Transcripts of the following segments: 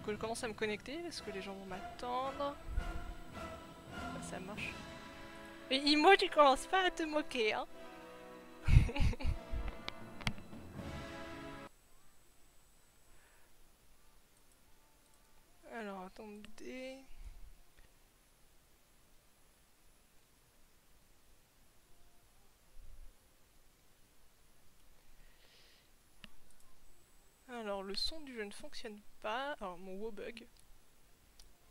que je commence à me connecter parce que les gens vont m'attendre. Bah, ça marche. Mais Imo, tu commences pas à te moquer, hein. Alors, attendez. Alors, le son du jeu ne fonctionne pas. Alors, mon WoW bug.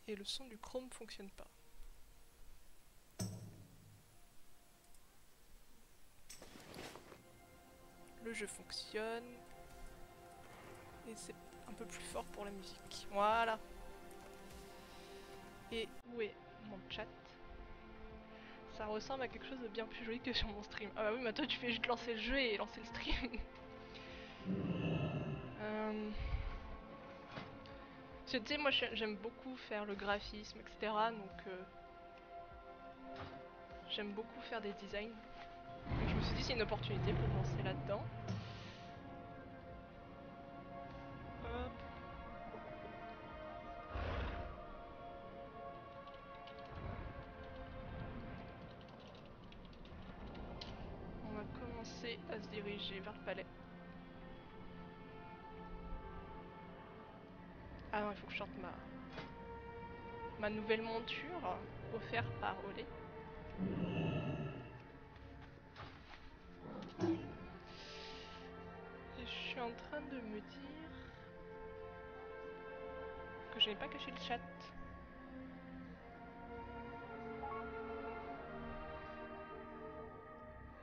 Et le son du Chrome fonctionne pas. Le jeu fonctionne. Et c'est un peu plus fort pour la musique. Voilà. Et où est mon chat? Ça ressemble à quelque chose de bien plus joli que sur mon stream. Ah bah oui, mais toi tu fais juste lancer le jeu et lancer le stream. Tu sais, moi j'aime beaucoup faire le graphisme, etc. Donc j'aime beaucoup faire des designs. Donc je me suis dit c'est une opportunité pour me lancer là-dedans. Hop. On va commencer à se diriger vers le palais. Ah non, il faut que je sorte ma nouvelle monture offerte par Olé. Et je suis en train de me dire que je n'ai pas caché le chat.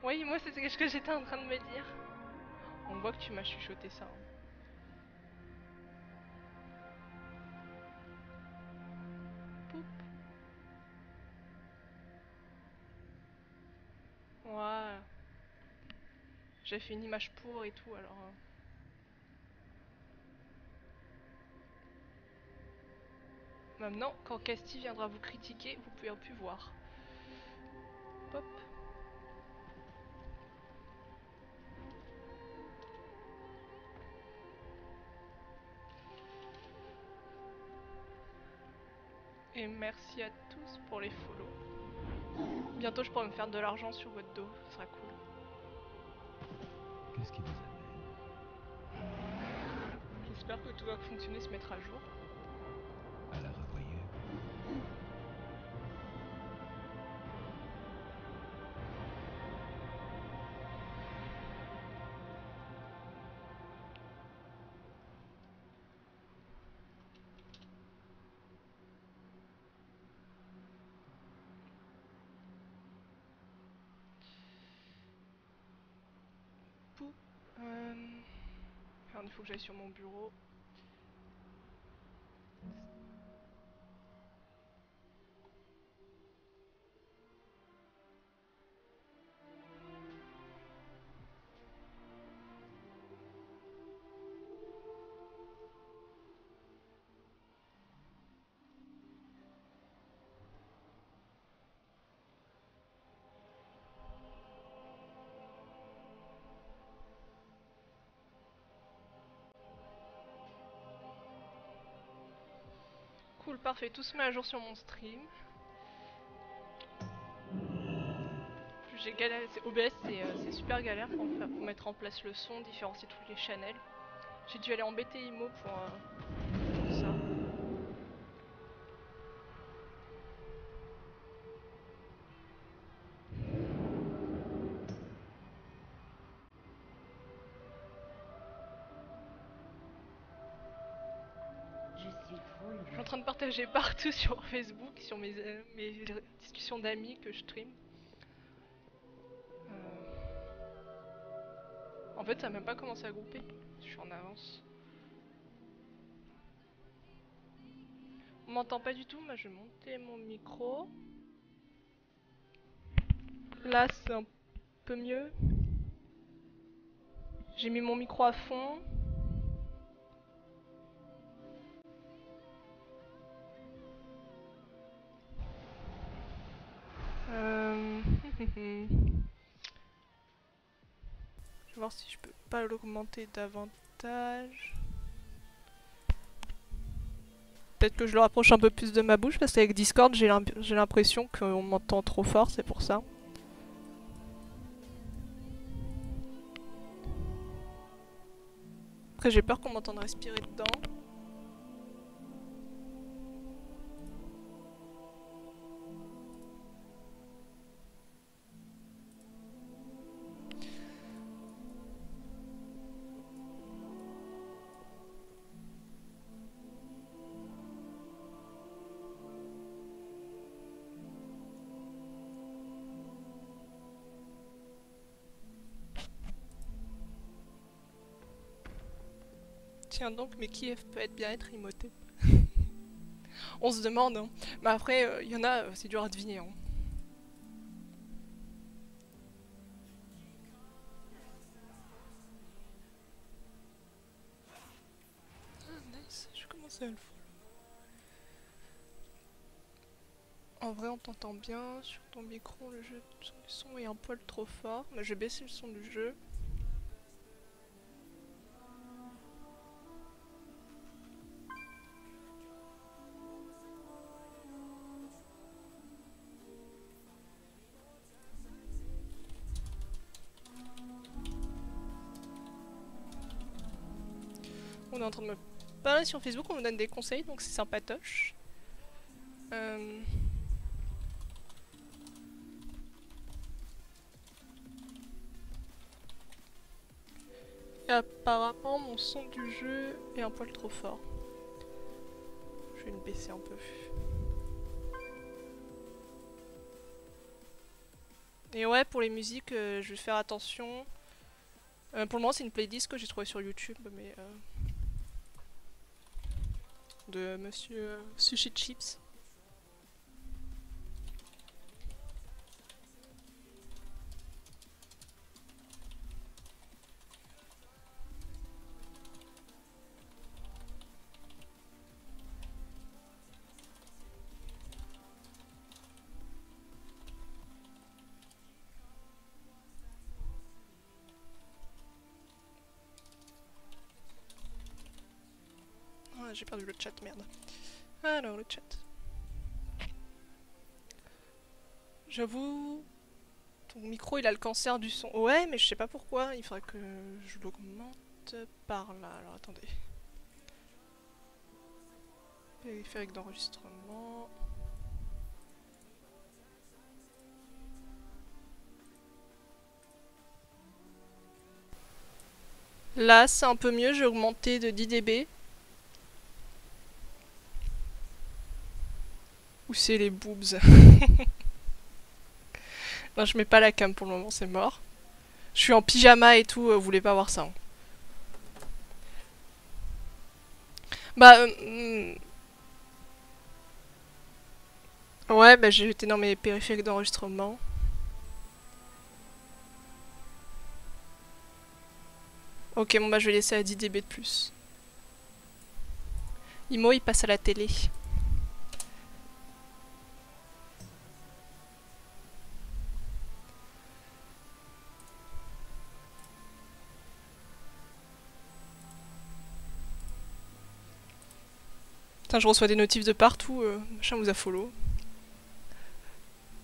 Oui, moi c'est ce que j'étais en train de me dire. On voit que tu m'as chuchoté ça. Hein. Poup. Voilà. J'ai fait une image pour et tout alors. Maintenant, quand Casti viendra vous critiquer, vous pouvez plus voir. Pop. Et merci à tous pour les follow. Bientôt je pourrai me faire de l'argent sur votre dos, ce sera cool. Qu'est-ce qui vous amène? J'espère que tout va fonctionner, se mettre à jour. À la revoyure. Pou. Alors il faut que j'aille sur mon bureau. Cool, parfait, tout se met à jour sur mon stream. J'ai galéré, OBS c'est super galère pour mettre en place le son, différencier tous les channels. J'ai dû aller embêter Imo pour ça. Je suis en train de partager partout sur Facebook, sur mes discussions d'amis que je stream. En fait, ça n'a même pas commencé à grouper. Je suis en avance. On m'entend pas du tout, mais je vais monter mon micro. Là, c'est un peu mieux. J'ai mis mon micro à fond. Je vais voir si je peux pas l'augmenter davantage. peut-être que je le rapproche un peu plus de ma bouche parce qu'avec Discord j'ai l'impression qu'on m'entend trop fort, c'est pour ça. Après j'ai peur qu'on m'entende respirer dedans. Tiens donc, mais qui peut bien être Imhotep? On se demande, hein. Mais après, il y en a, c'est dur à deviner. Hein. Ah, nice, je commence à le follow. En vrai, on t'entend bien. Sur ton micro, le son est un poil trop fort. Mais je vais baisser le son du jeu. On est en train de me parler sur Facebook, on me donne des conseils, donc c'est sympatoche. Et apparemment, mon son du jeu est un poil trop fort. Je vais le baisser un peu. Et ouais, pour les musiques, je vais faire attention. Pour le moment, c'est une playlist que j'ai trouvée sur YouTube, mais de Monsieur Sushi Chips. Ah, j'ai perdu le chat, merde. Alors, le chat. J'avoue, ton micro il a le cancer du son. Ouais, mais je sais pas pourquoi, il faudrait que je l'augmente par là. Alors attendez. Périphérique d'enregistrement. Là, c'est un peu mieux, j'ai augmenté de 10 dB. Où c'est les boobs? Non, je mets pas la cam pour le moment, c'est mort. Je suis en pyjama et tout, vous voulez pas voir ça. Hein. Bah, ouais, bah j'ai été dans mes périphériques d'enregistrement. Ok, bon bah je vais laisser à 10 dB de plus. Imo, il passe à la télé. Putain, je reçois des notifs de partout, machin vous a follow.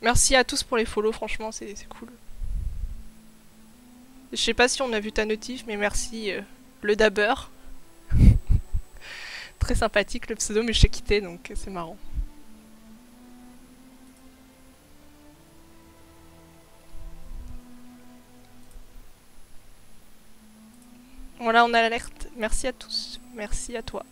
Merci à tous pour les follow, franchement, c'est cool. Je sais pas si on a vu ta notif, mais merci, le dabber. Très sympathique le pseudo, mais je t'ai quitté, donc c'est marrant. Voilà, on a l'alerte. Merci à tous. Merci à toi.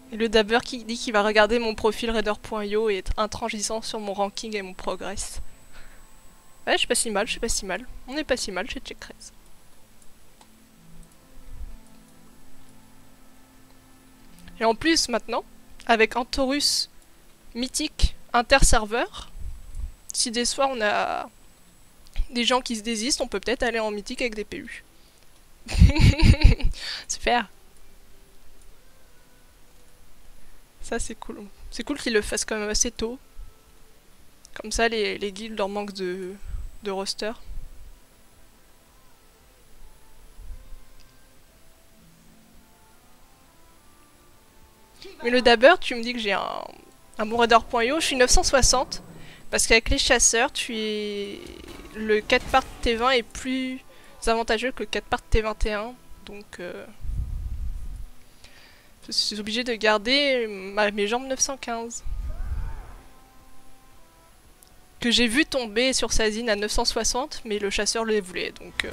Et le dabber qui dit qu'il va regarder mon profil raider.io et être intransigeant sur mon ranking et mon progress. Ouais, je suis pas si mal, je suis pas si mal. On est pas si mal chez Check13. Et en plus, maintenant, avec Antorus mythique inter-serveur, si des soirs on a des gens qui se désistent, on peut peut-être aller en mythique avec des PU. Super. Ça c'est cool. C'est cool qu'ils le fassent quand même assez tôt. Comme ça les guildes leur manquent de roster. Mais le dabber, tu me dis que j'ai un bon raider.io, je suis 960. Parce qu'avec les chasseurs, le 4 part T20 est plus avantageux que le 4 part T21. Donc je suis obligée de garder mes jambes 915. Que j'ai vu tomber sur Sazine à 960, mais le chasseur les voulait, donc...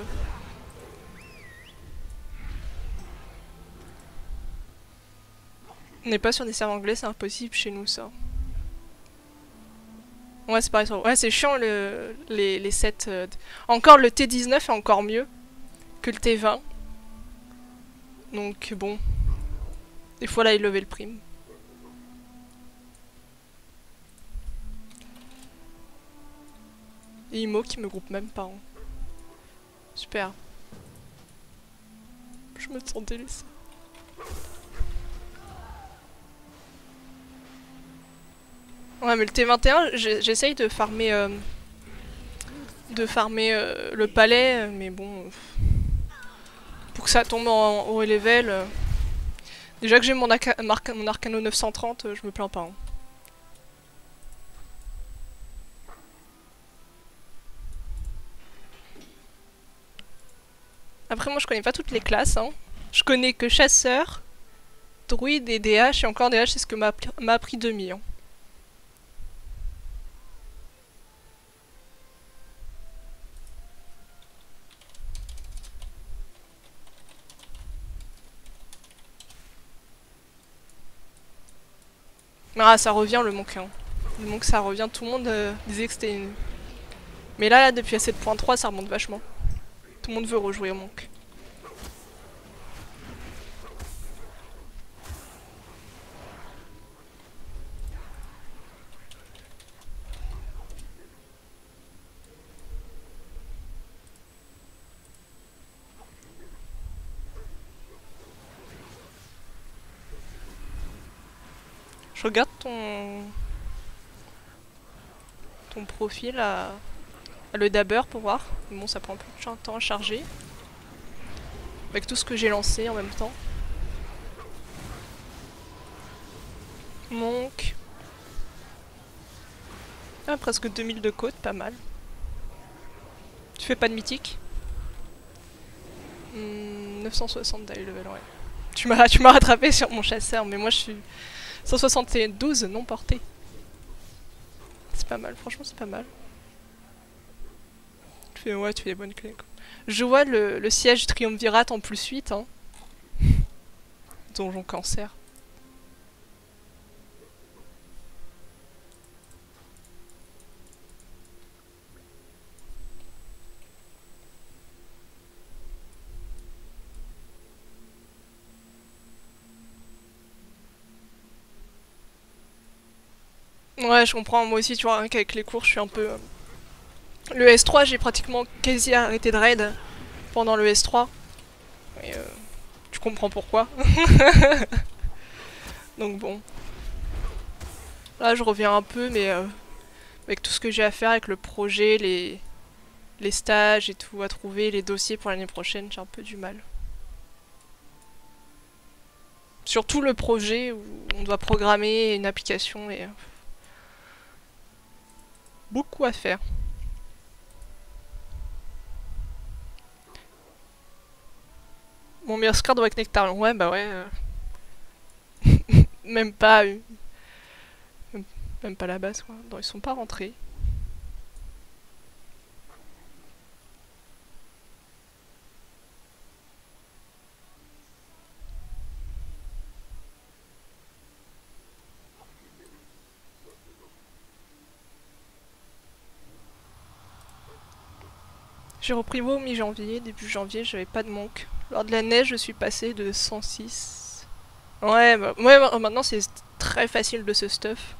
On n'est pas sur des serveurs anglais, c'est impossible chez nous, ça. Ouais, c'est pareil. Ouais, c'est chiant, les sets... Encore, le T19 est encore mieux que le T20. Donc, bon. Des fois, là, il levait le prime. Et Imo qui me groupe même pas. Hein. Super. Je me sens délaissée. Ouais, mais le T21, j'essaye de farmer... le palais, mais bon... pour que ça tombe en haut level... déjà que j'ai mon Arcano 930, je me plains pas. Hein. Après, moi, je connais pas toutes les classes. Hein. Je connais que chasseur, druide et DH. Et encore DH, c'est ce que m'a appris Demi. Hein. Ah, ça revient le monk. Hein. Le monk, ça revient. Tout le monde disait que c'était une... Mais là, depuis la 7.3, ça remonte vachement. Tout le monde veut rejouer au monk. Je regarde ton profil à le dabber pour voir. Bon, ça prend un peu de temps à charger. Avec tout ce que j'ai lancé en même temps. Monk. Ah, presque 2000 de côte, pas mal. Tu fais pas de mythique 960 die level, ouais. Tu m'as rattrapé sur mon chasseur, mais moi je suis 172 non porté. C'est pas mal, franchement c'est pas mal. Ouais, tu fais des bonnes clés. Quoi. Je vois le siège triumvirate en plus 8. Hein. Donjon cancer. Ouais, je comprends. Moi aussi, tu vois, rien qu'avec les cours, je suis un peu... Le S3, j'ai pratiquement quasi arrêté de raid pendant le S3. Et tu comprends pourquoi. Donc bon. Là, je reviens un peu, mais avec tout ce que j'ai à faire, avec le projet, les stages et tout à trouver, les dossiers pour l'année prochaine, j'ai un peu du mal. Surtout le projet où on doit programmer une application et... beaucoup à faire. Mon meilleur score doit être Nectarion. Ouais, bah ouais. Même pas... même pas la base, quoi. Non, ils sont pas rentrés. J'ai repris WoW mi-janvier, début janvier, j'avais pas de monk. Lors de la neige, je suis passé de 106. Ouais, maintenant c'est très facile de se stuff.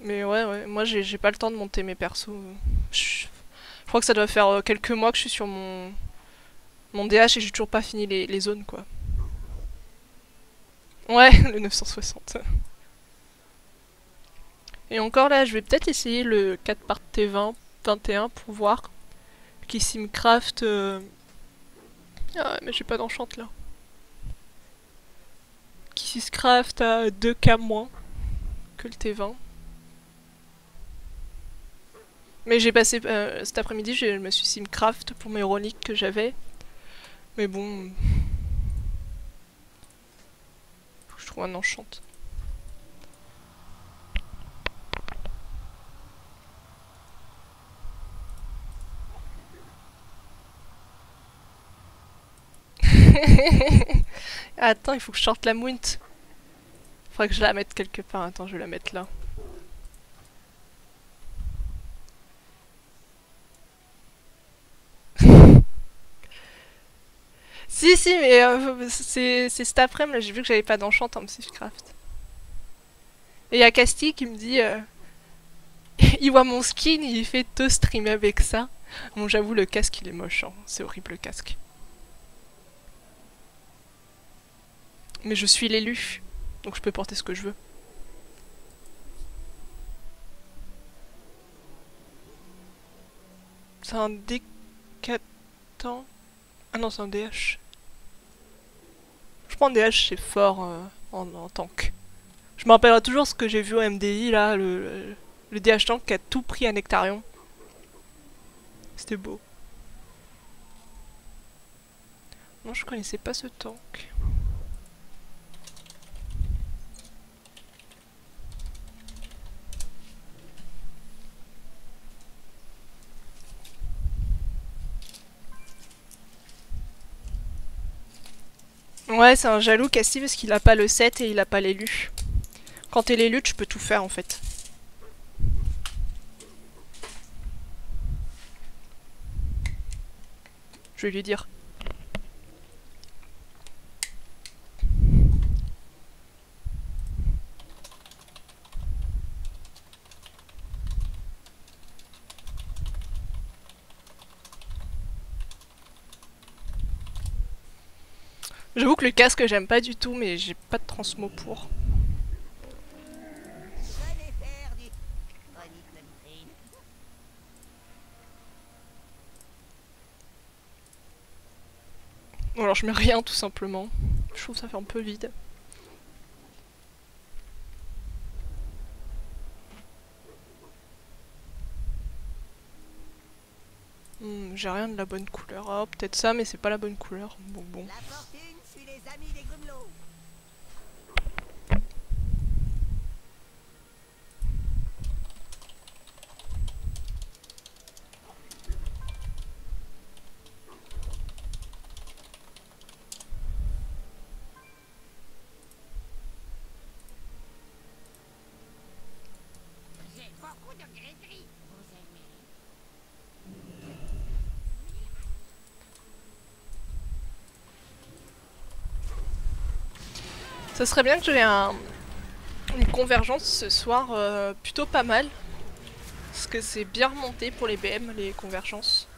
Mais ouais, moi j'ai pas le temps de monter mes persos. Je crois que ça doit faire quelques mois que je suis sur mon DH et j'ai toujours pas fini les zones, quoi. Ouais, le 960. Et encore là, je vais peut-être essayer le 4 part T20 21 pour voir qui simcraft. Ah, mais j'ai pas d'enchant là. Syscraft a 2K moins que le T20. Mais j'ai passé cet après-midi, je me suis simcraft pour mes reliques que j'avais. Mais bon, faut que je trouve un enchant. Attends, il faut que je sorte la mount. Faudrait que je la mette quelque part. Attends, je vais la mettre là. Si, mais c'est cet après-midi, j'ai vu que j'avais pas d'enchant en Psychcraft. Et il y a Casti qui me dit il voit mon skin, il fait te streamer avec ça. Bon, j'avoue, le casque il est moche, hein. C'est horrible le casque. Mais je suis l'élu, donc je peux porter ce que je veux. C'est un décatant. Ah non, c'est un DH. Je prends un DH, c'est fort en tank. Je me rappellerai toujours ce que j'ai vu au MDI là, le DH tank qui a tout pris à Nectarion. C'était beau. Non, je connaissais pas ce tank. Ouais, c'est un jaloux Cassie parce qu'il a pas le 7 et il a pas l'élu. Quand t'es l'élu, tu peux tout faire en fait. Je vais lui dire. J'avoue que le casque j'aime pas du tout, mais j'ai pas de transmo pour. Bon, alors je mets rien tout simplement. Je trouve que ça fait un peu vide. J'ai rien de la bonne couleur. Ah, peut-être ça, mais c'est pas la bonne couleur. Bon. La fortune suit les amis des grumelots. J'ai beaucoup de gris-gris. Vous aimez? Ça serait bien que j'ai une convergence ce soir plutôt pas mal. Parce que c'est bien remonté pour les BM, les convergences.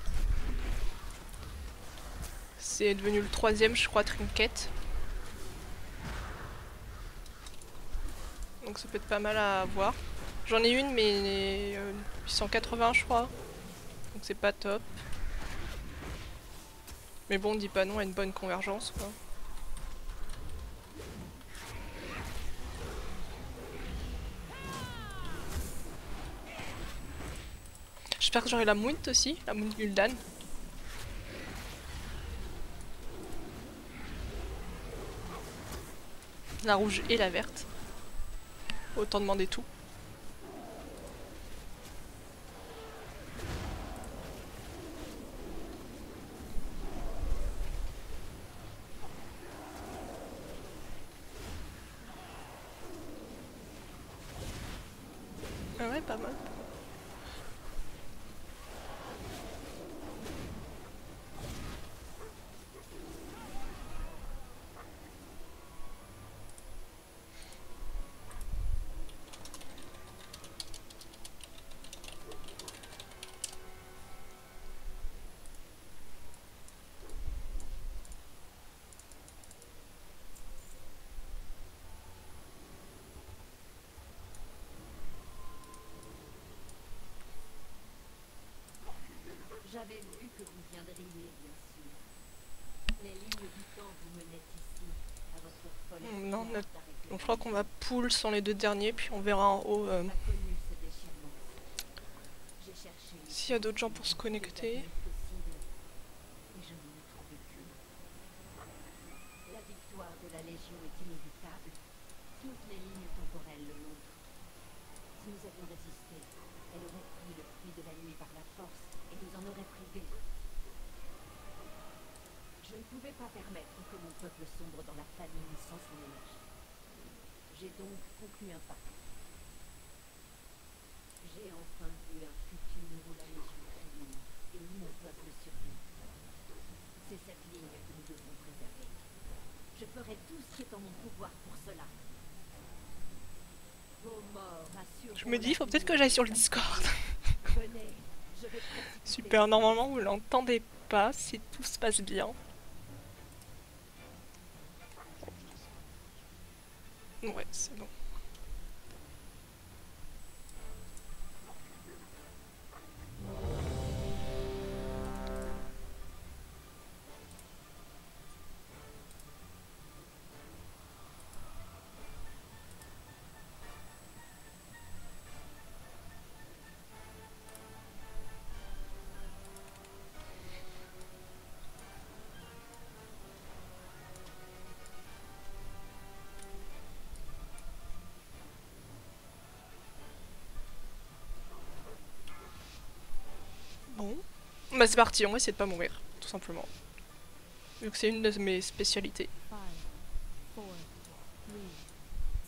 C'est devenu le 3ème, je crois, trinket. Donc ça peut être pas mal à voir. J'en ai une, mais 880, je crois. Donc c'est pas top. Mais bon, on dit pas non à une bonne convergence, quoi. J'espère que j'aurai la mount aussi, la mount Gul'dan. La rouge et la verte. Autant demander tout. Ah ouais, pas mal. J'avais vu que vous viendriez, bien sûr. Les lignes du temps vous menaient ici, à votre folle Non, espoir notre- d'arrêter donc je crois qu'on va pool sans les deux derniers, puis on verra en haut a connu ce déchirement. J'ai cherché s'il y a d'autres gens pour se connecter. possible, et je n'en ai trouvé qu'une. La victoire de la Légion est inévitable. Toutes les lignes temporelles le montrent. Si nous avions résisté, elle aurait pris le fruit de la nuit par la force et nous en aurait privés. Je ne pouvais pas permettre que mon peuple sombre dans la famine sans son énergie. J'ai donc conclu un pacte. J'ai enfin vu un futur où la Légion triomphe et où mon peuple survit. C'est cette ligne que nous devons préserver. Je ferai tout ce qui est en mon pouvoir pour cela. Vos morts assureront Je me dis, il faut la peut-être que vie. j'aille sur le Discord. Venez, je vais précipiter. Super, normalement vous l'entendez pas si tout se passe bien. Ouais, c'est bon. Bon. Bah c'est parti, on va essayer de pas mourir, tout simplement. Vu que c'est une de mes spécialités. 5, 4, 3,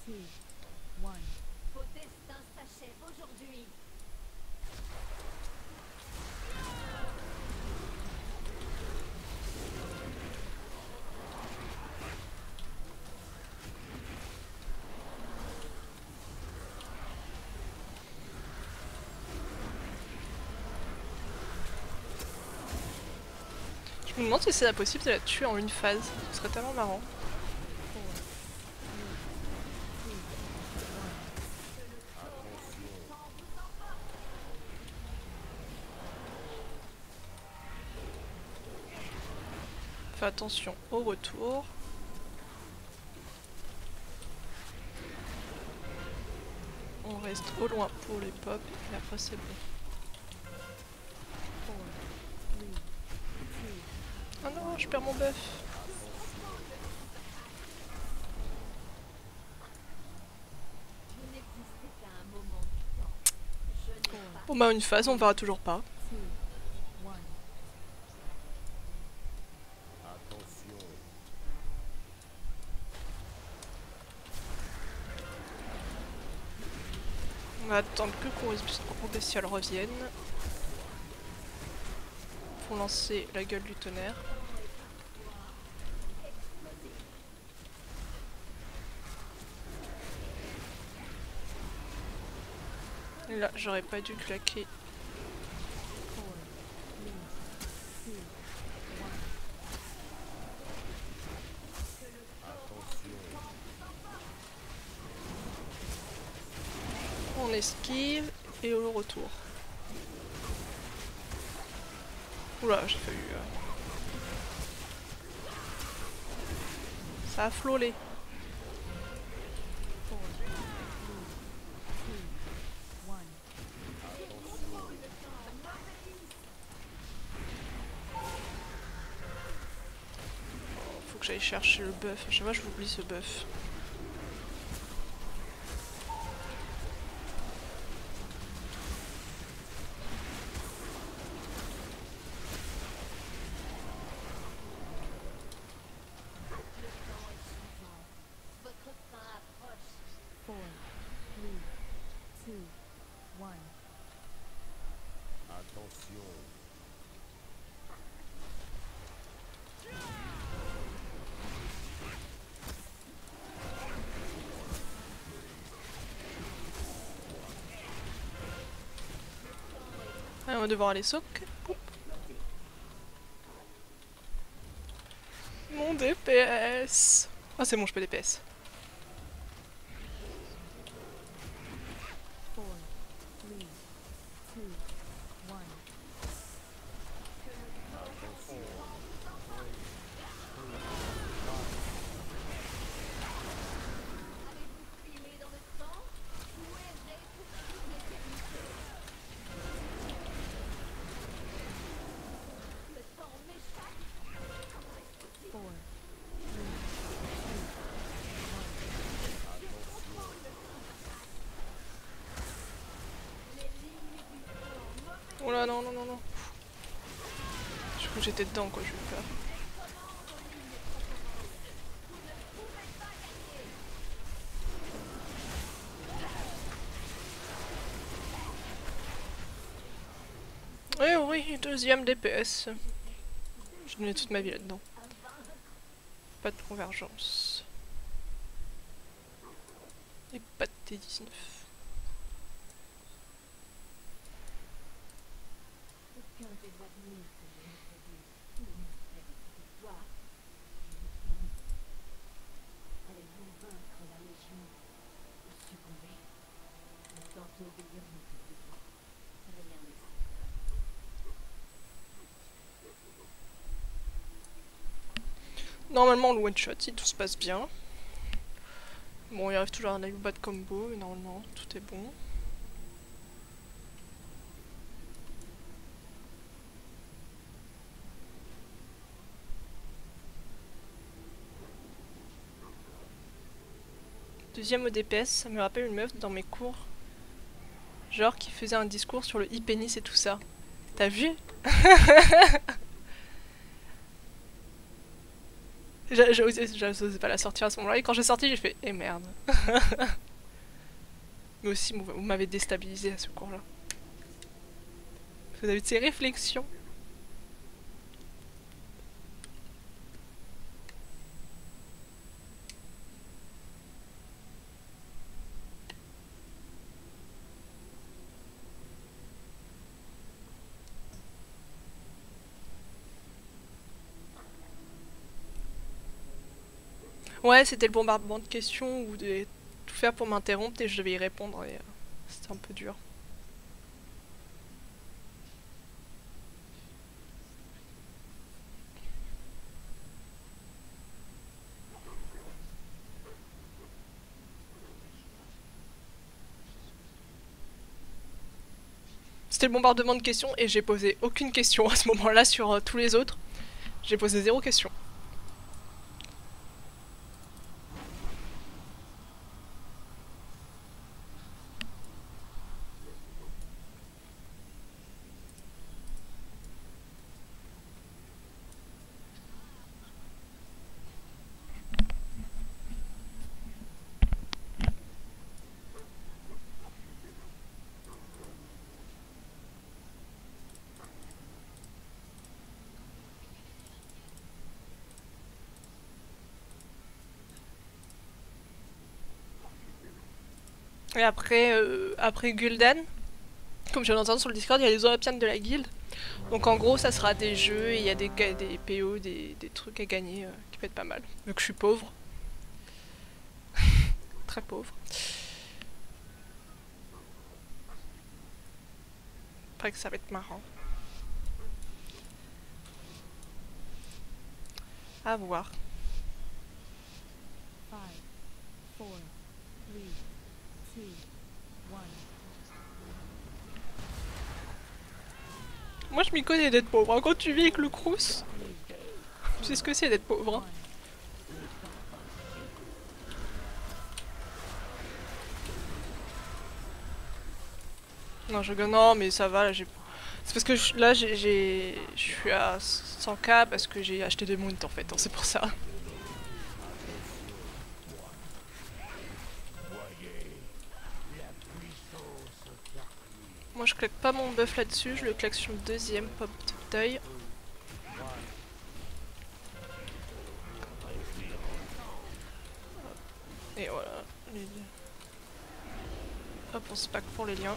2, 1. Vos destins s'achèvent aujourd'hui. Je me demande si c'est possible de la tuer en une phase. Ce serait tellement marrant. Fais attention au retour. On reste au loin pour les pop et après c'est bon. Oh non, je perds mon buff. Je n'existais qu'à un moment du temps. Je n'ai pas. Bon bah une phase, on verra toujours pas. 2, 1. On va attendre que Courobestial revienne. Pour lancer la gueule du tonnerre. Et là, j'aurais pas dû claquer. 4, 3, 2, 1. On esquive et au retour. Oula, j'ai failli... Ça a flôlé. 4, 3, 2, 1. Faut que j'aille chercher le buff. À chaque fois, je oublie ce buff. Votre fin approche. 4, 3, 2, 1. Ah, on va devoir aller soak. Poup. Mon DPS. Ah c'est bon, je peux DPS. 4, 3, 2, 1. Oh là, non, non, non, non. Je crois que j'étais dedans, quoi, j'ai eu peur. Eh oui, deuxième DPS. J'ai donné toute ma vie là-dedans. Pas de convergence. Et pas de T19. Aucun des avenirs que j'ai introduits ne montrait votre victoire. Allez-vous vaincre la Légion ou succomber? Ne tentez d'obéir mon pouvoir. Rien n'est Normalement, le one-shot, si tout se passe bien. Bon, il arrive toujours un bas de combo, mais normalement, tout est bon. Deuxième au DPS, ça me rappelle une meuf dans mes cours. Genre qui faisait un discours sur le e-pénis et tout ça. T'as vu? J'osais pas la sortir à ce moment-là, et quand j'ai sorti, j'ai fait eh merde. Mais aussi, vous m'avez déstabilisé à ce cours-là. Vous avez de ces réflexions. Ouais, c'était le bombardement de questions ou de tout faire pour m'interrompre et je devais y répondre et c'était un peu dur. C'était le bombardement de questions et j'ai posé aucune question à ce moment-là sur tous les autres. J'ai posé 0 question. Et après Gul'dan, comme je viens d'entendre sur le Discord, il y a les Europeans de la guilde. Donc en gros, ça sera des jeux et il y a des PO, des trucs à gagner qui peut être pas mal. Vu que je suis pauvre. Très pauvre. Après que ça va être marrant. À voir. 5, 4, 3, 2, 1. Moi je m'y connais d'être pauvre. Hein. Quand tu vis avec le Crous, tu sais ce que c'est d'être pauvre. Hein. Non, non, mais ça va, là, j'ai... C'est parce que je suis à 100K parce que j'ai acheté des mounts en fait, hein, c'est pour ça. Moi je claque pas mon buff là-dessus, je le claque sur le deuxième pop d'œil. Et voilà. Hop, on se pack pour les liens.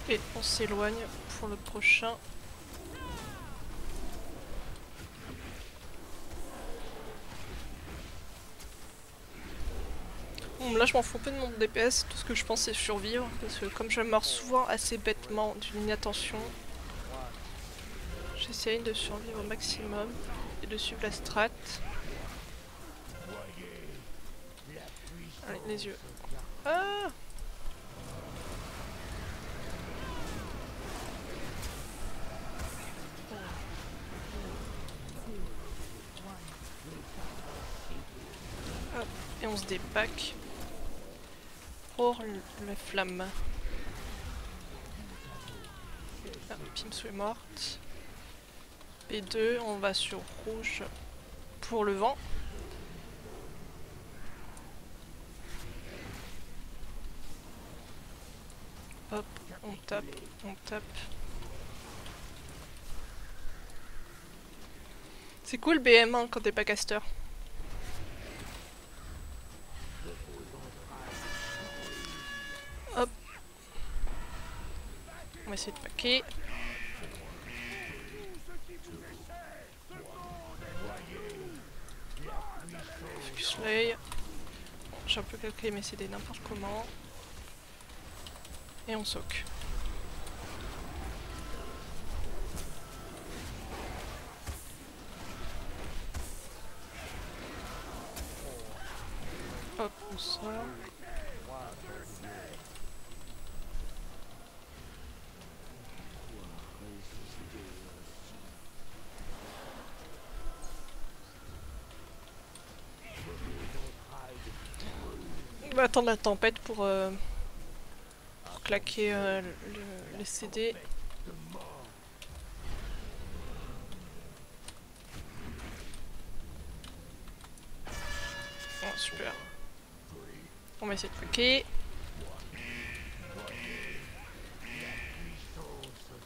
Et on s'éloigne pour le prochain. Bon, là je m'en fous un peu de mon DPS, tout ce que je pense c'est survivre, parce que comme je meurs souvent assez bêtement d'une inattention, j'essaye de survivre au maximum et de suivre la strat. Allez, les yeux. Ah! Hop, et on se dépack. pour la flamme. Ah, Pimsou est morte. P2, on va sur rouge pour le vent. Hop, on tape, on tape. C'est cool BM1 quand t'es pas caster. Hop. On va essayer de paquer. Focus l'œil. Bon, j'ai un peu calculé mes CD n'importe comment. Et on soak. Hop, on sort. On va attendre la tempête pour claquer les CD. Oh, super. On va essayer de claquer.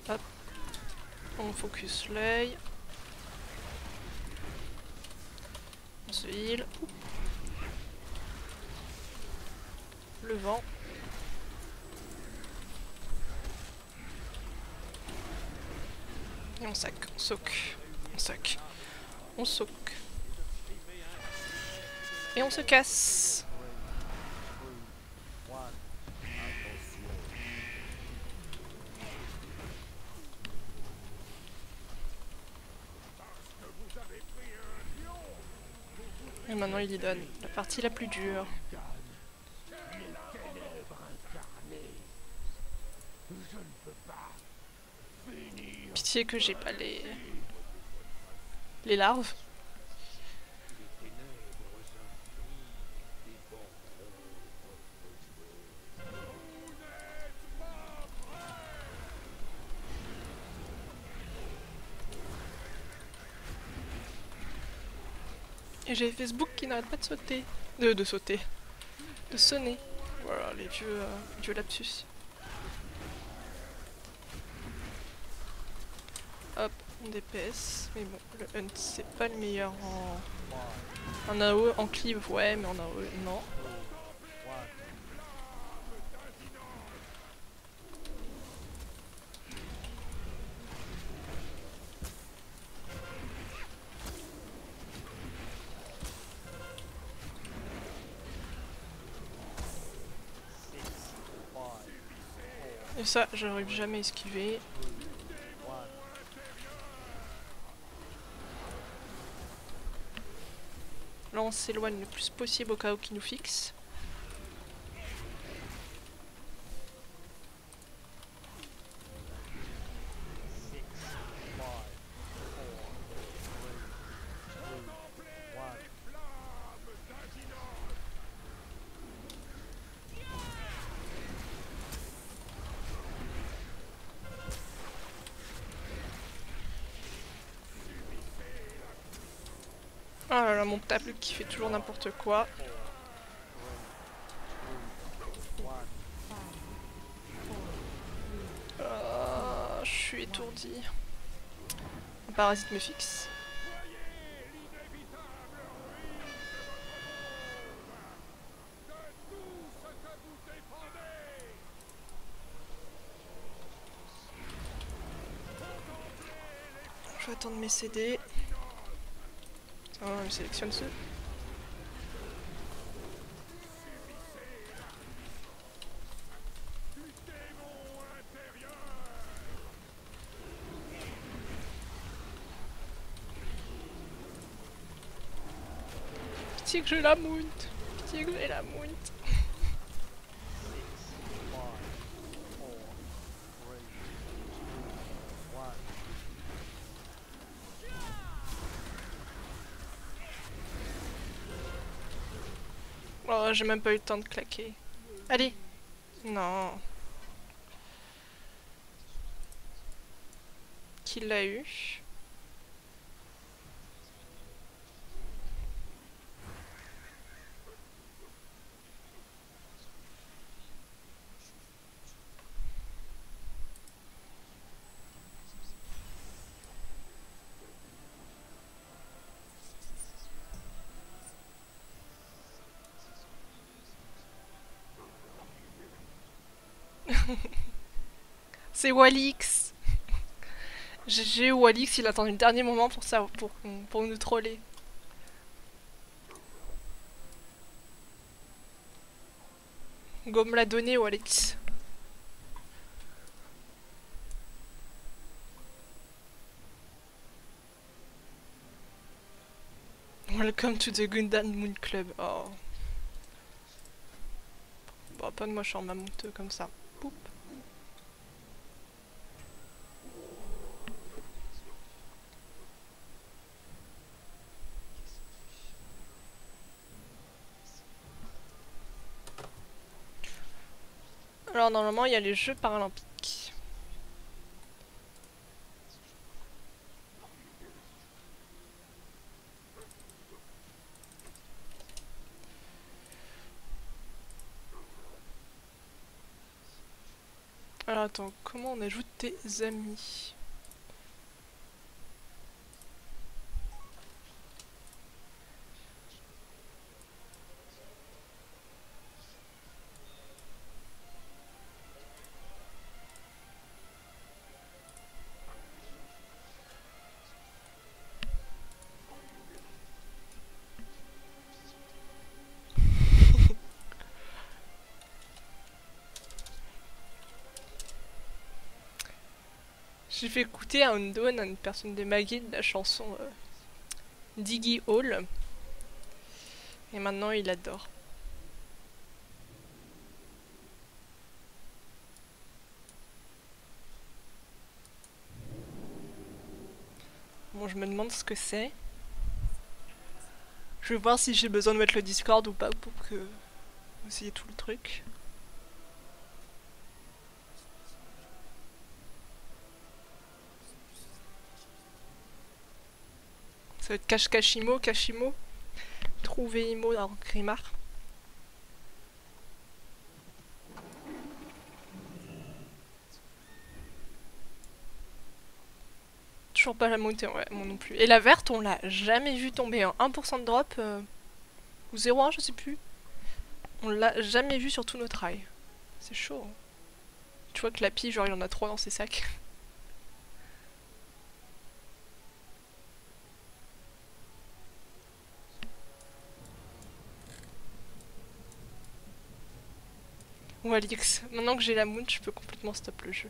Hop. On focus l'œil. On se heal. Le vent. Et on sac, on soak, on sac, on soak. Et on se casse. Et maintenant il y donne la partie la plus dure. Pitié que j'ai pas les larves. Et j'ai Facebook qui n'arrête pas de sauter. De sauter. De sonner. Voilà, les vieux lapsus. Hop, on DPS. Mais bon, le hunt c'est pas le meilleur en AOE. En cleave, ouais, mais en AOE, non. Et ça, j'arrive jamais à esquiver. Là, on s'éloigne le plus possible au cas où qu'il nous fixe. Ah là là, mon table qui fait toujours n'importe quoi. Je suis étourdi. Un parasite me fixe. Je vais attendre mes CD. Oh, je sélectionne ceux. Pitié que je la mount. Pitié que j'ai la mount. Oh, j'ai même pas eu le temps de claquer. Allez. Non. Qui l'a eu? C'est Walix. GG Walix, il attend le dernier moment pour ça, pour nous troller. Go me l'a donné Walix. Welcome to the Gundam Moon Club. Oh. Bon, pas de moi, je suis en mammoutheux comme ça. Poup. Alors normalement il y a les Jeux paralympiques. Alors attends, comment on ajoute tes amis? J'ai fait écouter à Undone, à une personne de ma guilde, la chanson Diggy Hall. Et maintenant il adore. Bon, je me demande ce que c'est. Je vais voir si j'ai besoin de mettre le Discord ou pas pour que vous ayez tout le truc. Ça va être Kashimo, Kashimo. Trouver Imo dans Grimard. Toujours pas la montée, ouais, moi non plus. Et la verte, on l'a jamais vu tomber. Hein. 1% de drop, ou 0,1, je sais plus. On l'a jamais vu sur tous nos trails. C'est chaud. Hein. Tu vois que la pie, genre, il en a 3 dans ses sacs. Ou Alix, maintenant que j'ai la moon, je peux complètement stop le jeu.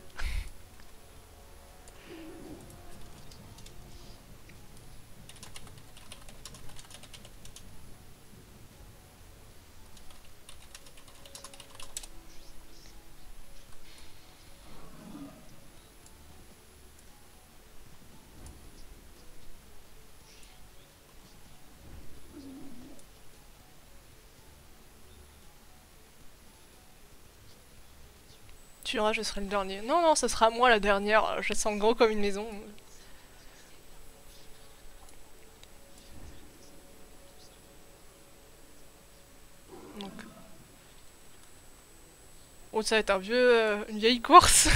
Tu verras, je serai le dernier. Non, non, ce sera moi la dernière. Je sens gros comme une maison. Donc. Oh, ça va être une vieille course.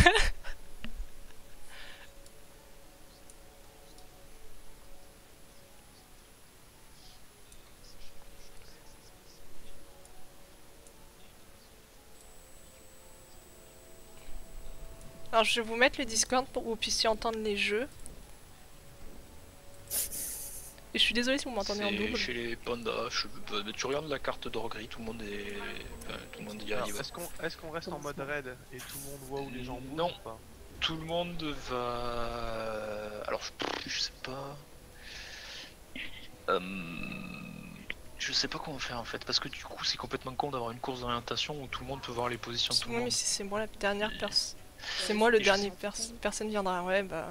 Alors je vais vous mettre le Discord pour que vous puissiez entendre les jeux. Et je suis désolée si vous m'entendez en double. Chez les pandas, tu regardes la carte d'or gris, tout le monde est... tout le monde y arrive. Est-ce qu'on reste en mode raid et tout le monde voit où les gens bougent? Non, ou pas? tout le monde va... Alors je sais pas... Je sais pas comment faire en fait, parce que du coup c'est complètement con d'avoir une course d'orientation où tout le monde peut voir les positions de tout le Oui, monde. mais si c'est moi la dernière personne. C'est moi le dernier personne viendra, ouais bah...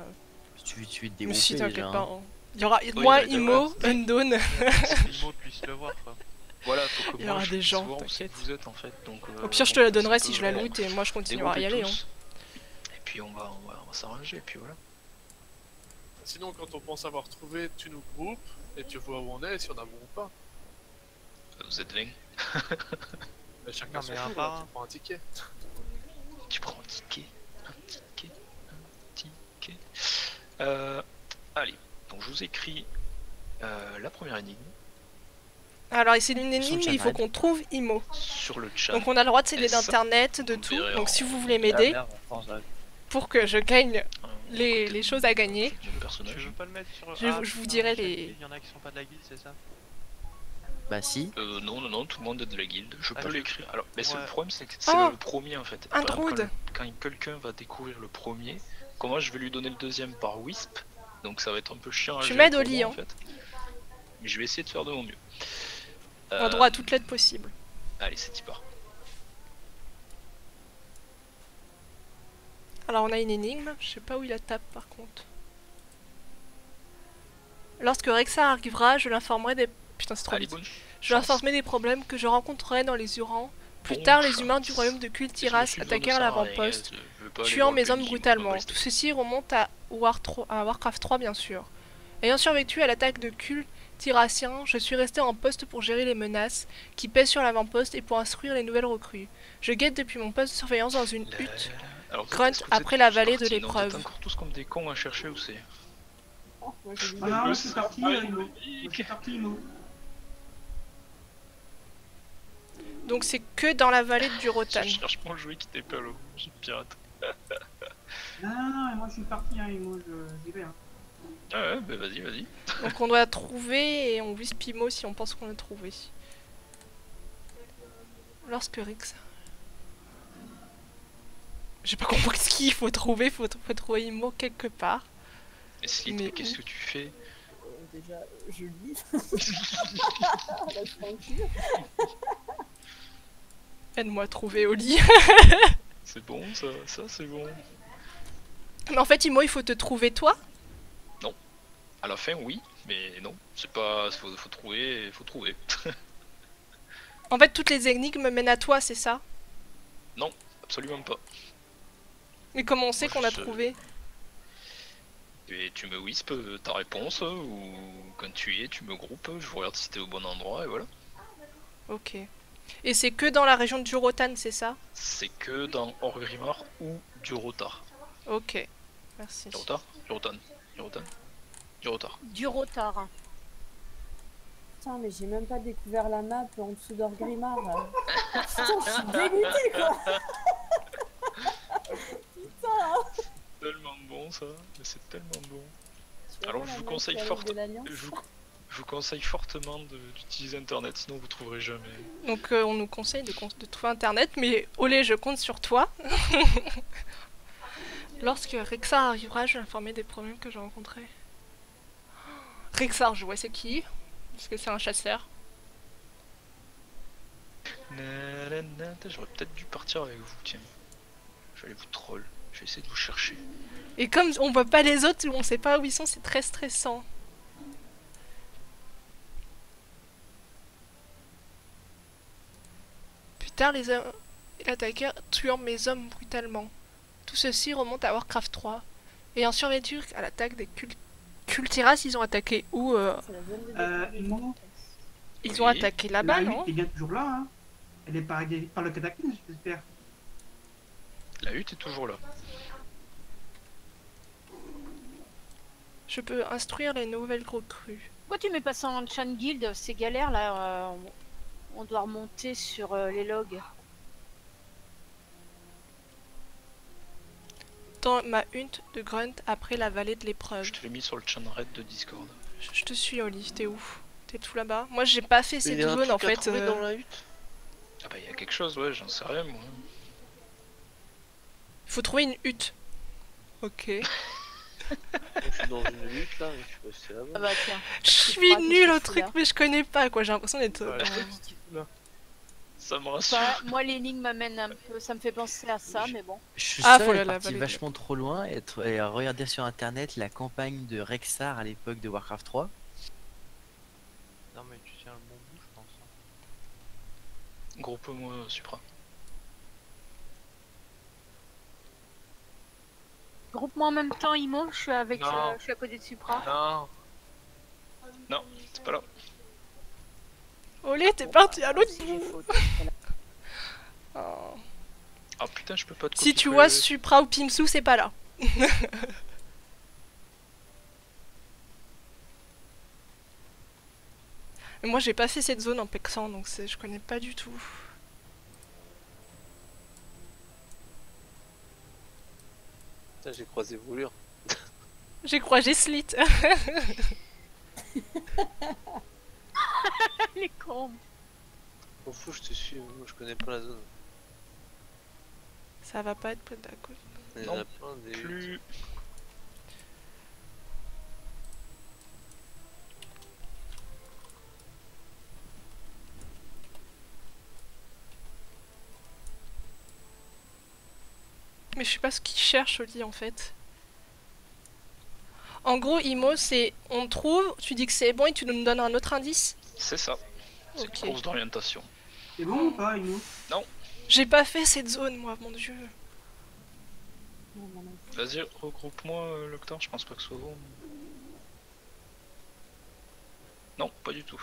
Si tu veux te Mais si dégonfler t'inquiète déjà. pas, Hein. il y aura Oui, moi, mais Imo, Undone. Les mots puissent le voir quoi. Voilà, faut que Il y moi aura je des puisse gens, voir où c'est t'inquiète. que vous êtes en fait. Donc, Au pire, je te on la peut- donnerai ça si peut je la vraiment loot et moi je continuerai à y dégrouper aller. Hein. tous. Et puis on va s'arranger, et puis voilà. Sinon, quand on pense avoir trouvé, tu nous groupes et tu vois où on est, si on a bon ou pas. Vous êtes 20. Mais chacun Non, son mais un tour, par là, un. tu prends un ticket. Tu prends un ticket. Un ticket. Un ticket. Allez, donc je vous écris la première énigme Alors, c'est une Sur le énigme, mais il faut chat, qu'on trouve Imo. sur le chat. Donc, on a le droit de céder Et ça, d'internet, de vous tout. verrez Donc, en- si vous voulez m'aider pour que je gagne les choses à gagner, Mon Tu personnage. veux pas le mettre sur. Je vous putain, dirai chaque les- guilde, Il y en a qui sont pas de la guilde, c'est ça? Bah si. Non, tout le monde est de la guilde. Je Ah, peux je- l'écrire. Alors, mais Ouais. le problème, c'est que c'est Oh le premier en fait. un Par exemple, druide. quand quelqu'un va découvrir le premier, comment je vais lui donner le deuxième par Wisp, donc ça va être un peu chiant à Tu gérer m'aides, pour Oli, moi, hein. en fait. Mais je vais essayer de faire de mon mieux. on a droit à toute l'aide possible. Allez, c'est y part. Alors, on a une énigme. Je sais pas où il la tape par contre. Lorsque Rexa arrivera, je l'informerai des. Putain, c'est trop Allez, vite. bonne Je l'informerai des problèmes que je rencontrerai dans les Urans. Plus Bon tard, les chance. humains du royaume de Je me Kultiras suis attaquèrent donné ça à rien, l'avant-poste, je veux pas aller tuant voir mes le hommes PNJ, brutalement. on va Tout rester. ceci remonte à Warcraft 3, bien sûr. Ayant survécu à l'attaque de Kultirassiens, je suis resté en poste pour gérer les menaces qui pèsent sur l'avant-poste et pour instruire les nouvelles recrues. Je guette depuis mon poste de surveillance dans une hutte. Alors, Grunt est-ce que vous après êtes la tous vallée de partis? Non, vous êtes l'épreuve. encore tous comme des cons à chercher où c'est. Ah non, c'est parti, Imo. C'est parti, Imo. Donc c'est que dans la vallée du Rotan. Je cherche mon jouet qui t'est pas l'eau. Je pirate. Non, moi je suis parti, hein, Imo, j'y vais. Hein. Ah ouais, bah vas-y. Donc on doit trouver et on vise Pimo si on pense qu'on l'a trouvé. Lorsque Rexa... J'ai pas compris ce qu'il faut trouver, faut trouver Imo quelque part. Et Slip, Mais qu'est-ce où que tu fais? Déjà, je lis. Reste tranquille. Aide-moi à trouver Oli. C'est bon ça c'est bon. Mais en fait Imo il faut te trouver toi. À la fin oui, mais non, c'est pas. Faut trouver. En fait toutes les énigmes mènent à toi, c'est ça? Absolument pas. Mais comment on sait Moi, qu'on a je- trouvé? Et tu me wisp ta réponse, ou quand tu y es, tu me groupes, je regarde si t'es au bon endroit, et voilà. Ok. Et c'est que dans la région du Rotan, c'est ça? C'est que dans Orgrimmar ou du Rotar. Ok. Merci. Du Rotar? Du Rotan? Du Rotan? Du Rotar. Du retard. Putain, mais j'ai même pas découvert la map en dessous d'Orgrimmar. Putain, je suis dégoûtée quoi. Putain. Tellement bon ça, mais c'est tellement bon. Tu Alors, vois je la vous map conseille qui arrive fort- de l'Alliance Je vous conseille fortement d'utiliser internet, sinon vous trouverez jamais. Donc on nous conseille de trouver internet, mais Olé je compte sur toi. Lorsque Rexar arrivera, je vais informer des problèmes que j'ai rencontrés. Rexar, je vois c'est qui? Parce que c'est un chasseur. J'aurais peut-être dû partir avec vous, tiens. Je vais aller vous troll, je vais essayer de vous chercher. Et comme on voit pas les autres, on sait pas où ils sont, c'est très stressant. Plus tard, les hommes l'attaquèrent, tuant mes hommes brutalement. Tout ceci remonte à Warcraft 3. Ayant survécu à l'attaque des Kultiras, ils ont attaqué où C'est la zone de Imo, défense. Ils ont Oui. attaqué là-bas, la non? hutte est bien toujours là, hein. Elle est par le cataclysme, j'espère. La hutte est toujours là. Je peux instruire les nouvelles recrues. Pourquoi tu mets pas ça en Chan Guild? C'est galère là. On doit remonter sur les logs. Dans ma hutte de Grunt après la vallée de l'épreuve. Je te l'ai mis sur le chan raid de Discord. Je te suis, Oli, t'es où? T'es tout là-bas? Moi j'ai pas fait ces deux zones en fait. dans la hutte. Ah bah y a quelque chose, ouais, j'en sais rien moi. Faut trouver une hutte. Ok. Je suis dans une hutte là, et je suis resté là-bas. Ah bah tiens. Je suis crois que nulle je au suis truc, là. mais je connais pas quoi. J'ai l'impression d'être. Ouais, Ça me rassure. Bah, moi l'énigme m'amène un peu. Ça me fait penser à ça, mais bon. Je suis Ah, seul faut et la parti valider. vachement trop loin et à regarder sur internet la campagne de Rexar à l'époque de Warcraft 3. Non mais tu tiens le bon bout je pense. Groupe-moi Supra. Groupe-moi en même temps, Imo, je suis avec, Non. je suis à côté de Supra. Non. Non, c'est pas là. Olé, t'es parti à l'autre bout. Oh. Ah putain, je peux pas te Si tu copier-coller. vois Supra ou Pimsou, c'est pas là. Mais moi j'ai pas fait cette zone en Pexan, donc je connais pas du tout. Putain, j'ai croisé Voulure. J'ai croisé Slit. Les cons. M'en fous, je te suis, moi je connais pas la zone. Ça va pas être près de la côte. Il y en a Non plein des. plus. Mais je sais pas ce qu'il cherche Oli en fait. En gros, Imo, c'est on trouve, tu dis que c'est bon et tu nous donnes un autre indice. C'est ça. C'est Ok. course d'orientation. C'est bon ou pas, Ino? Non. J'ai pas fait cette zone moi, mon dieu. Vas-y, regroupe-moi Loctar, je pense pas que ce soit bon. Non, pas du tout.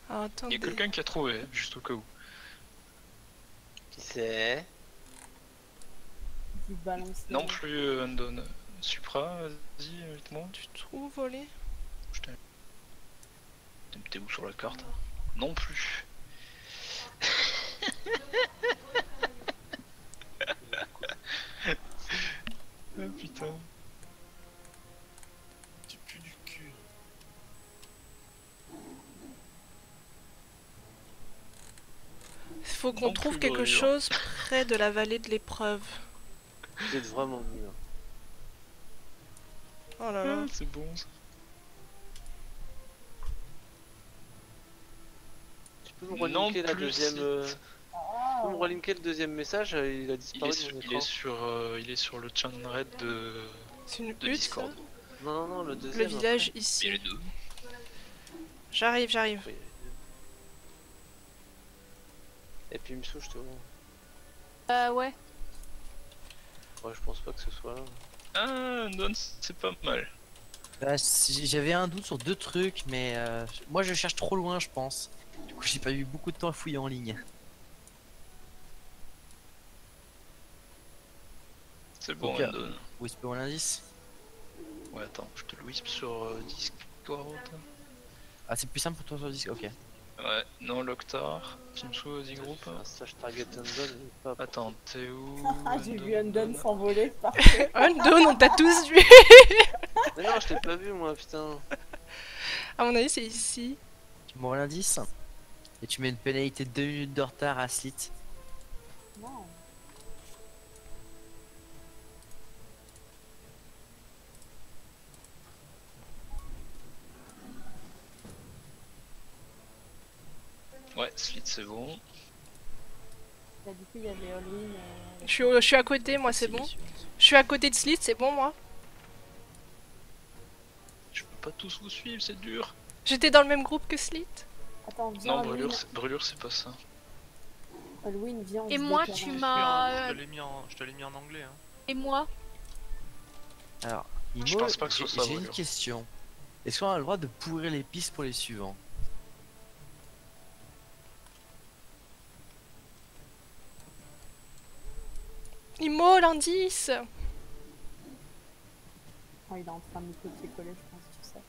Ah, Il y attendez. a quelqu'un qui a trouvé, juste au cas où. Qui c'est? Qui balance. Non plus Undone. Supra, vas-y, avec moi. Tu trouves Oli? T'es où sur la carte? Non plus. Ah putain. Tu pues du cul. Il faut qu'on Non trouve plus, quelque Brûlure. chose près de la vallée de l'épreuve. Vous êtes vraiment nul. Oh là là. C'est bon ça. Tu peux me Non relinker la plus, deuxième. Slit. Tu peux me relinker le deuxième message? Il a disparu de mon Il écran. est sur le chat raid de C'est une de hutte ça? Discord. Non, non, le Le deuxième. village après. ici. Et les deux. J'arrive, j'arrive. Oui. Et puis Msou, je te vois. Ouais. Ouais, je pense pas que ce soit là. Ah, Undone, c'est pas mal. J'avais un doute sur deux trucs, mais moi je cherche trop loin, je pense. Du coup, j'ai pas eu beaucoup de temps à fouiller en ligne. C'est bon, Ok. Undone. Whisper l'indice. Ouais, attends, je te le whisp sur Discord. Ah, c'est plus simple pour toi sur le disque, ok. Ouais, non, Loctar. Pimsou, vas-y, groupe. Un slash target Undone, mais pas. Attends, t'es où? Ah, j'ai vu Undone s'envoler. Undone, on t'a tous vu. Mais non, je t'ai pas vu moi, putain. À mon avis, c'est ici. Tu m'envoies l'indice et tu mets une pénalité de 2 minutes de retard à Slit. Non. Ouais, Slit, c'est bon. Là, du coup, il y avait Halloween. Je suis à côté, moi, c'est bon. Je suis à côté de Slit, c'est bon, moi. Je peux pas tous vous suivre, c'est dur. J'étais dans le même groupe que Slit. Attends, viens. Non, Halloween. brûlure, c'est pas ça. Halloween, viens. on Et se moi, décale. tu m'as. Je te l'ai mis en anglais. Hein. Et moi? Alors, Je Imo, pense pas que ce soit j'ai une brûlure. question. Est-ce qu'on a le droit de pourrir les pistes pour les suivants? Imo, l'indice. Oh, il est en train de me copier-coller, je pense, tu sais.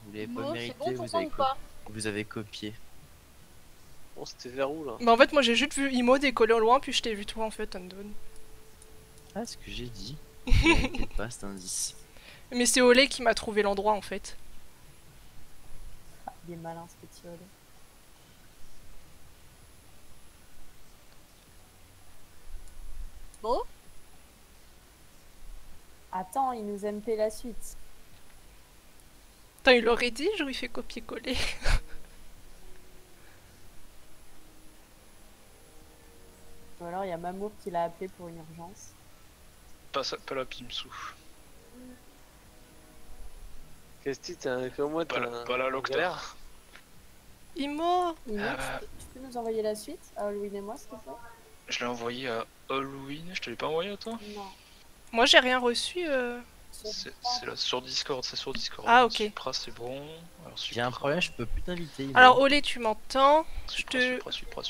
Vous l'avez Imo, pas c'est mérité, bon pour toi ou pas? vous avez copié. Bon, c'était vers où là? Bah, en fait, moi, j'ai juste vu Imo décoller au loin, puis je t'ai vu toi, en fait, Undone. Ah, ce que j'ai dit. Méritait pas cet indice. Mais c'est Olé qui m'a trouvé l'endroit, en fait. Ah, il est malin, ce petit Olé. Bon? Attends, il nous MP la suite. Attends, il l'aurait dit, j'aurais fait copier-coller. Ou alors, il y a Mamour qui l'a appelé pour une urgence. Pas la Pimsou. Qu'est-ce que t'as fait au moins? Pas la Loctar. Imo. Imo, tu peux nous envoyer la suite à Halloween et moi, s'il te plaît? Je l'ai envoyé à Halloween, je te l'ai pas envoyé à toi? Non. Moi j'ai rien reçu. C'est là sur Discord, c'est sur Discord. Ah, ok. Supra, c'est bon. Alors, J'ai un problème, je peux plus t'inviter. Imo. Alors Olé, tu m'entends? Je te... Supra.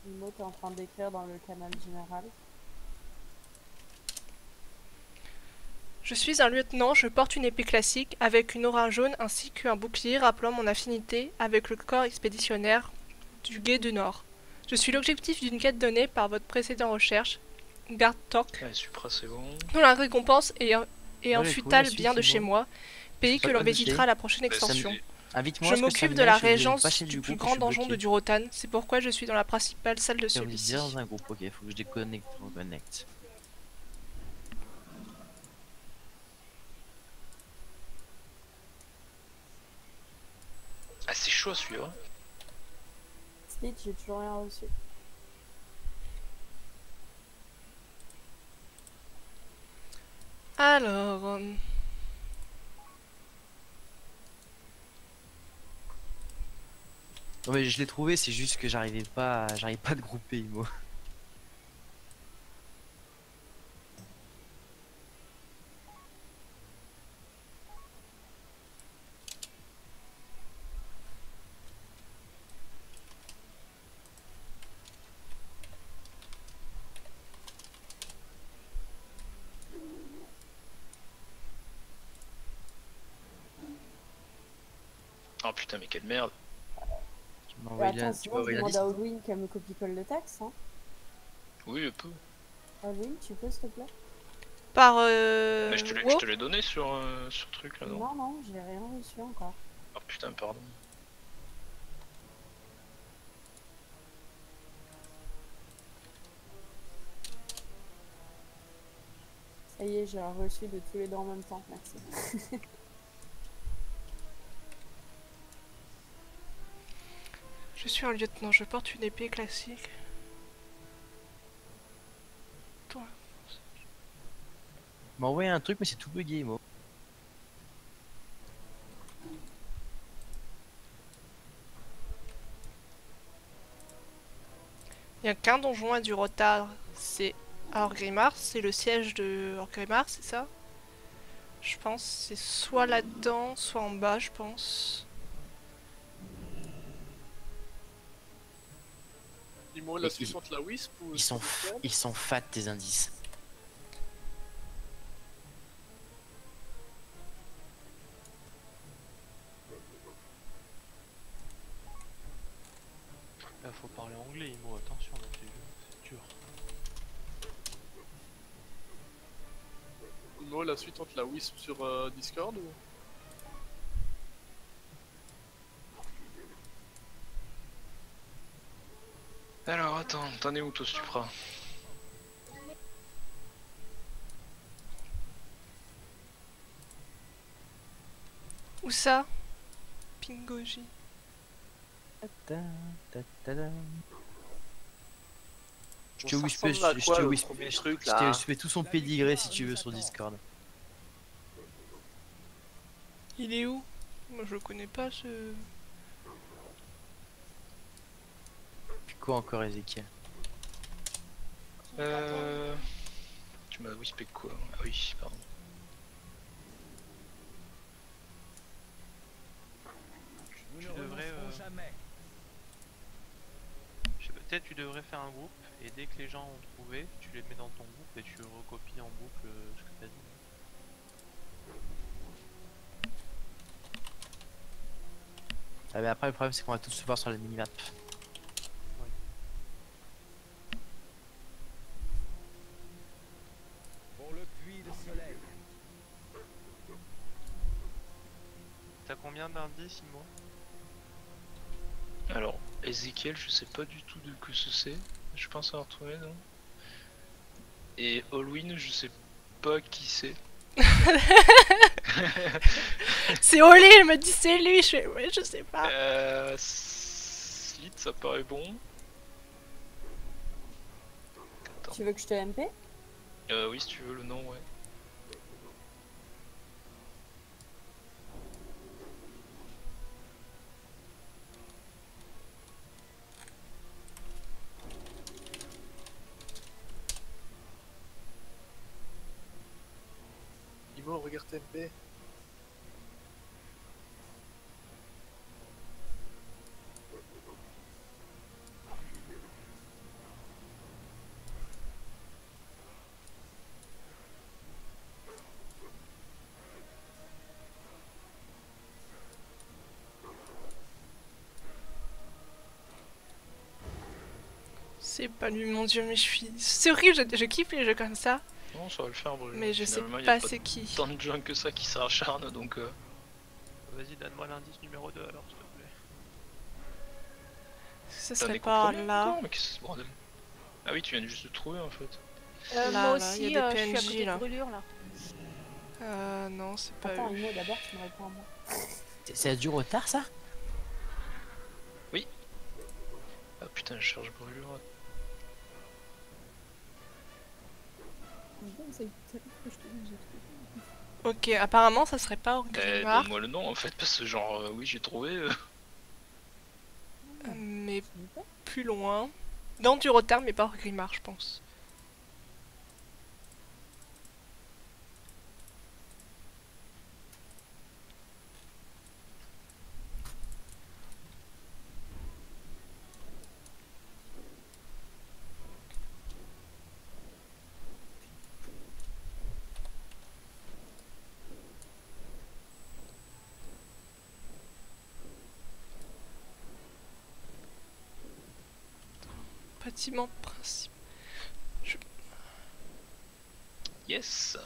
Imo, t'es en train d'écrire dans le canal général. Je suis un lieutenant, je porte une épée classique avec une aura jaune ainsi qu'un bouclier rappelant mon affinité avec le corps expéditionnaire du Guet du Nord. Je suis l'objectif d'une quête donnée par votre précédente recherche, Garde Torque, Ouais, Supra, c'est bon. dont la récompense est un Ouais, futal cool, bien de c'est chez bon. moi, pays que Pas l'on mal de visitera à la prochaine extension. Invite-moi. Je parce que m'occupe samedi, de la je vais régence passer du plus groupe, grand je suis donjon de bloqué. Durotan, c'est pourquoi je suis dans la principale salle de J'ai envie de celui-ci. dire dans un groupe, ok, faut que je déconnecte, reconnecte. Ah, c'est chaud à suivre. Split, j'ai toujours rien reçu. Alors... Non mais je l'ai trouvé, c'est juste que j'arrive pas à te grouper, Imo. Oh putain, mais quelle merde. Tu m'as envoyé Attends, tu sinon m'as je envoyé la demande liste. à Halloween qu'elle me copie-colle le texte. Hein. Oui, je peux. Halloween, tu peux s'il te plaît? Par Mais je WoW. te l'ai donné sur ce truc là, non? Non, non, j'ai rien reçu encore. Oh putain, pardon. Ça y est, j'ai reçu de tous les deux en même temps, merci. Je suis un lieutenant, je porte une épée classique. Toi. Tu m'as envoyé un truc, mais c'est tout bugué, Imo. Il n'y a qu'un donjon à du retard, c'est à Orgrimmar, c'est le siège de Orgrimmar, c'est ça? Je pense c'est soit là-dedans, soit en bas, je pense. Imo, la suivante, la Wisp ou Ils sont fat tes indices. Là, faut parler anglais, Imo, attention, là, c'est dur. Imo, la suivante, la Wisp sur Discord ou... Alors attends, t'en es où toi, Supra? Où ça? Pingoji. Je te Ça whisper, ressemble à je quoi, te le whisper, premier je truc, te là whisper tout son pédigré si tu veux sur Discord. Il est où? Moi je connais pas ce... Puis quoi encore, Ezekiel? Tu m'as whispé quoi? Ah oui, pardon. Tu devrais... Je sais pas, peut-être tu devrais faire un groupe, et dès que les gens ont trouvé, tu les mets dans ton groupe et tu recopies en boucle ce que t'as dit. Ah mais après le problème c'est qu'on va tous se voir sur la minimap. Pour le puits de soleil. T'as combien d'indices, Imo? Alors, Ezekiel, je sais pas du tout de que ce c'est. Je pense avoir trouvé, non? Et Halloween, je sais pas qui c'est. C'est Olé, elle m'a dit c'est lui, je fais ouais, je sais pas. Slit, ça paraît bon. Attends. Tu veux que je te MP? Oui, si tu veux le nom, ouais. regarde TMP. C'est pas lui, mon dieu, mais je suis... C'est horrible, je kiffe les jeux comme ça. Non, ça va le faire, Brûlure. Mais je sais Finalement, y a pas c'est qui. Tant de gens que ça qui s'acharnent, donc... Vas-y, donne-moi l'indice numéro 2 alors, s'il te plaît. Ça T'en serait es pas combien là. encore, mais qu'est-ce que c'est ce bordel? Ah oui, tu viens juste de trouver en fait. Là, moi là, aussi, y a des je suis à PNJ, côté là. de brûlure là. Non, c'est pas Attends, eux. Imo, d'abord, tu me réponds à moi. C'est du retard ça? Oui. Ah putain, je cherche Brûlure. Ok, apparemment ça serait pas Orgrimmar, Donne-moi le nom en fait, parce que genre, oui, j'ai trouvé. mais plus loin. Dans du retard, mais pas Orgrimmar, je pense. Bâtiment principal. Yes.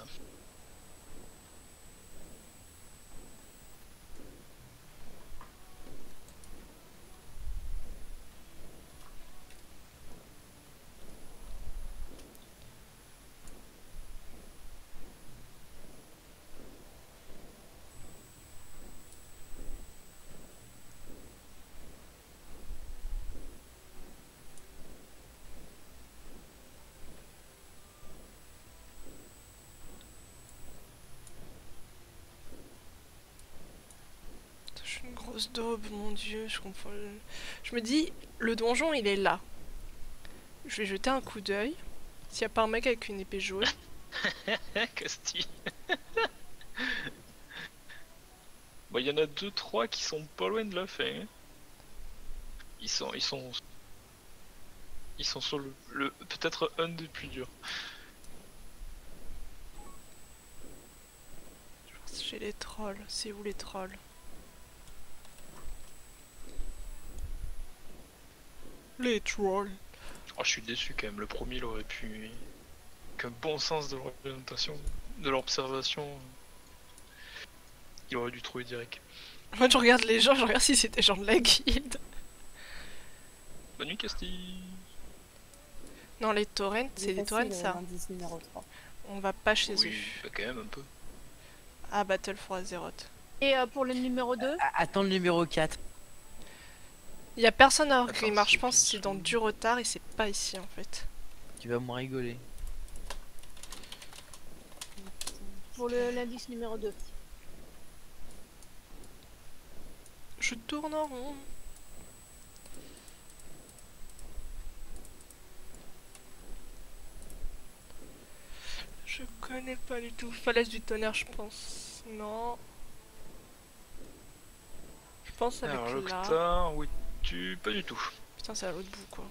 Je suis une grosse daube, mon dieu, je confonds. Je me dis, le donjon il est là. Je vais jeter un coup d'œil. S'il n'y a pas un mec avec une épée jaune. Casti. Bon, il y en a 2-3 qui sont pas loin de la fin. Hein. Ils sont sur le peut-être un des plus durs. Je pense chez les trolls. C'est où les trolls? Les trolls. Oh, je suis déçu quand même. Le premier, il aurait pu. Qu'un bon sens de l'orientation, de l'observation. Il aurait dû trouver direct. Moi je regarde les gens, je regarde si c'était des gens de la guilde. Bonne nuit, Casti. Non, les torrents, c'est des torrents ça. L'indice numéro 3. On va pas chez eux. Oui, bah, quand même un peu. Ah, Battle for Azeroth. Et pour le numéro 2, Attends le numéro 4. Il y a personne à Orgrimmar, Attends, je pense que c'est c'est dans du retard et c'est pas ici en fait. Tu vas moins rigoler. pour l'indice numéro 2. Je tourne en rond. Je connais pas du tout. Falaise du tonnerre, je pense. Non. Je pense avec Alors, là. l'Octar, oui, tu. Pas du tout. Putain, c'est à l'autre bout quoi.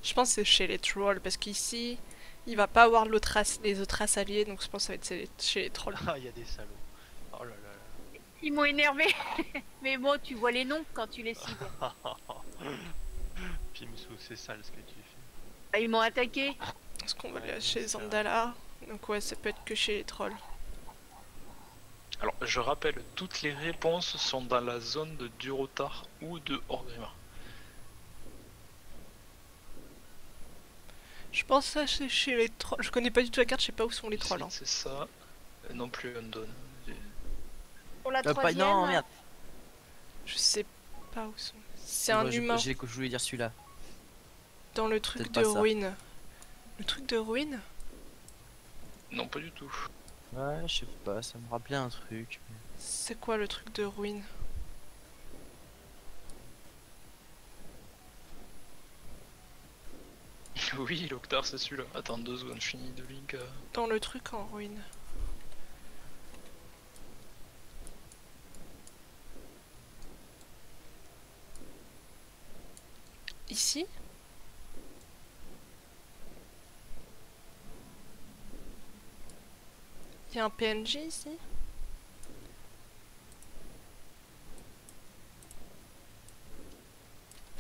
Je pense que c'est chez les trolls parce qu'ici, il va pas avoir les autres races alliées, donc je pense que ça va être chez les trolls. Ah, il y a des salauds. Oh là là là. Ils m'ont énervé. Mais bon, tu vois les noms quand tu les cibles. Pimsou, c'est sale ce que tu fais. Ah, ils m'ont attaqué. Est-ce qu'on va aller chez Zandala? Donc ouais, ça peut être que chez les trolls. Alors, je rappelle, toutes les réponses sont dans la zone de Durotar ou de Orgrimmar. Je pense que c'est chez les trolls. Je connais pas du tout la carte, je sais pas où sont les trolls. Hein. C'est ça. Non plus Undone. Pour la Pas, troisième. non, merde. Je sais pas où sont. C'est un humain. Je voulais dire celui-là. Dans le truc Peut-être de pas ça. ruine. Le truc de ruine? Non, pas du tout. Ouais, je sais pas, ça me rappelait un truc. C'est quoi le truc de ruine? Oui, l'Octar, c'est celui-là. Attends 2 secondes, je finis de link. Dans le truc en ruine. ici. Il y a un PNJ ici.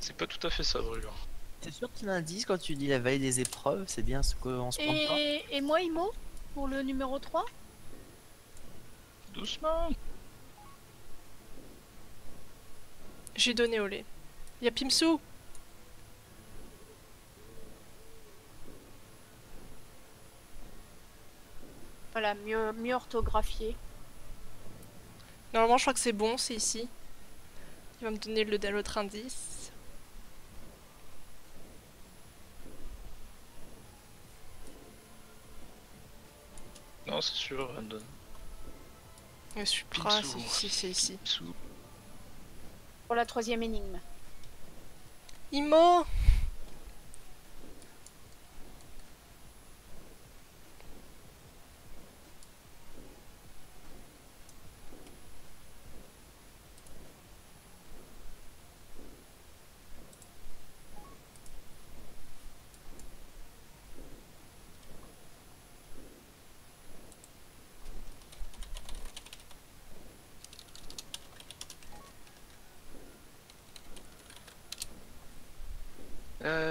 C'est pas tout à fait ça, brûlure. C'est sûr qu'il y a un indice quand tu dis la vallée des épreuves, c'est bien ce qu'on se prend pas. Et moi, Imo, pour le numéro 3? Doucement. J'ai donné au lait. Il y a Pimsou. Voilà, mieux orthographié. Normalement, je crois que c'est bon, c'est ici. Il va me donner l'autre indice. Non, c'est sûr, Randon. Je suis prêt, c'est ici. Pimsou. Pour la 3e énigme. Imo.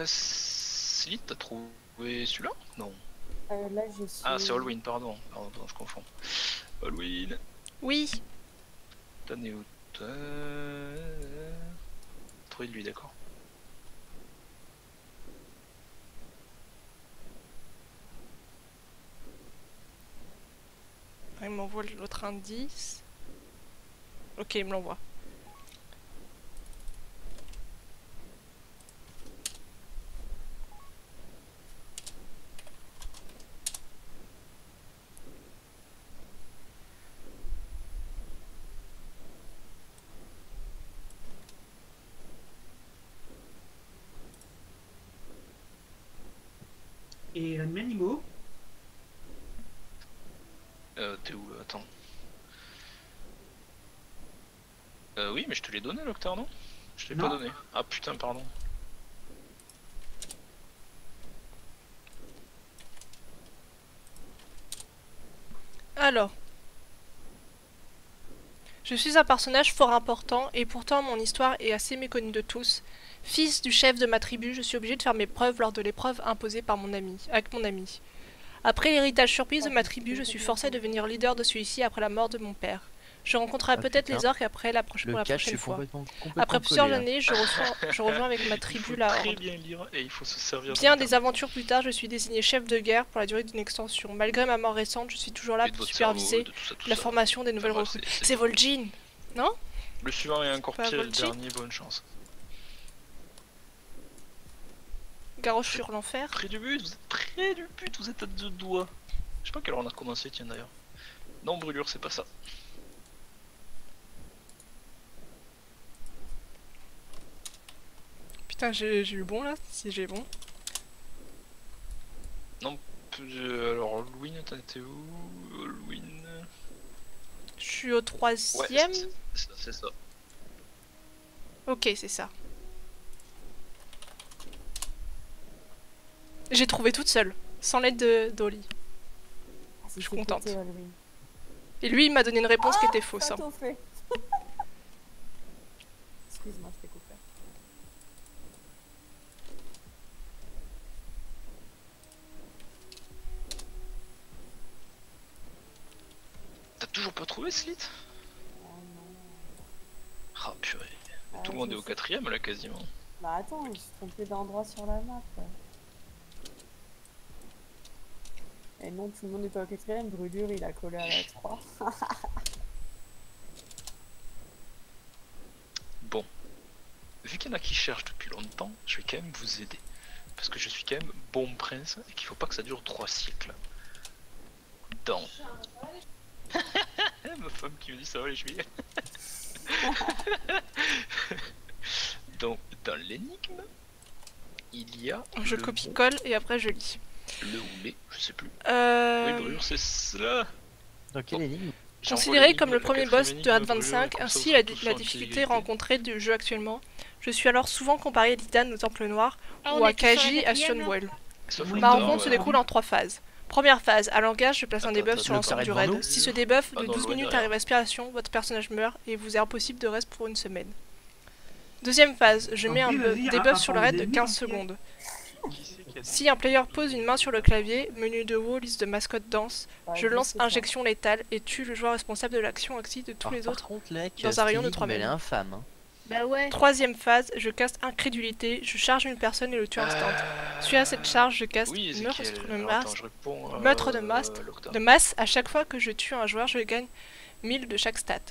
Si, t'as trouvé celui-là? Non. Là, je suis... Ah, c'est Halloween, pardon. Pardon, je confonds. Halloween. Oui. T'en es où? Trouvé de lui, d'accord. Il m'envoie l'autre indice. Ok, il me l'envoie. Et l'animal Imo? T'es où? Attends. Oui, mais je te l'ai donné, l'octeur, non? Je te l'ai pas donné. Ah putain, pardon. Alors. Je suis un personnage fort important et pourtant mon histoire est assez méconnue de tous. Fils du chef de ma tribu, je suis obligé de faire mes preuves lors de l'épreuve imposée par avec mon ami. Après l'héritage surprise de ma tribu, je suis forcé à devenir leader de celui-ci après la mort de mon père. Je rencontrerai peut-être les orques après pour la prochaine fois. Après plusieurs années, je rejoins avec ma tribu la Horde. Bien lire et il faut se servir Bien des aventures plus tard, je suis désigné chef de guerre pour la durée d'une extension. Malgré ma mort récente, je suis toujours là pour superviser la formation des nouvelles recrues. C'est Vol'jin, non? Le suivant est encore pire, le dernier, bonne chance. Garrosh sur l'enfer. Près du but, vous êtes près du but, vous êtes à 2 doigts. Je sais pas quelle heure on a commencé, tiens d'ailleurs. Non, brûlure, c'est pas ça. Putain, j'ai eu bon là, si j'ai bon. Non, alors Halloween, t'es où? Halloween. Je suis au 3ème. Ouais, c'est ça. Ok, c'est ça. J'ai trouvé toute seule, sans l'aide d'Oli. Je suis contente. Et lui, il m'a donné une réponse qui était fausse. Hein. Excuse-moi, je t'ai coupé. T'as toujours pas trouvé Slit? Oh non. Ah purée. Tout le monde est au 4ème là quasiment. Bah attends, je suis trompé d'endroit sur la map. Et non, tout le monde est au 4ème, brûlure il a collé à la 3. Bon, vu qu'il y en a qui cherchent depuis longtemps, je vais quand même vous aider. Parce que je suis quand même bon prince et qu'il faut pas que ça dure 3 siècles. Donc... Ma femme qui me dit ça va les juillet. Donc, dans l'énigme, il y a... Je copie-colle et après je lis. Le ou les, je sais plus. Oui, brûlure, c'est cela. Dans quelle énigme? Considéré comme le premier boss de Ad 25, ainsi la difficulté rencontrée du jeu actuellement, Je suis alors souvent comparé à Lidan au Temple Noir Ah, ou on à est tous sur la Kaji à quatrième, là Sionwell. Sauf Ma Lector, rencontre se déroule en 3 phases. Première phase, à langage, je place un Attends, debuff attends, sur le l'ensemble du carré devant raid. nous. Si ce debuff Ah de non, 12 loin minutes derrière. arrive à expiration, votre personnage meurt et vous est impossible de reste pour une semaine. Deuxième phase, je mets un Ok, vas-y, debuff sur le raid de informez-nous, 15 t'inquiète. secondes. Qui c'est qui a dit Si un player pose une main sur le clavier, menu de haut, liste de mascotte danse, Bah, je lance c'est ça. injection létale et tue le joueur responsable de l'action ainsi de tous Alors, les par autres. contre, là, dans un rayon de 3 elle est mètres. infâme. Hein. Bah ouais. Troisième phase, je caste incrédulité, je charge une personne et le tue instant. Suite à cette charge, je caste Oui, meurtre Ezekiel. de Alors, masse, attends, je réponds. meurtre de masse, Locta. de masse. À chaque fois que je tue un joueur, je gagne 1000 de chaque stat.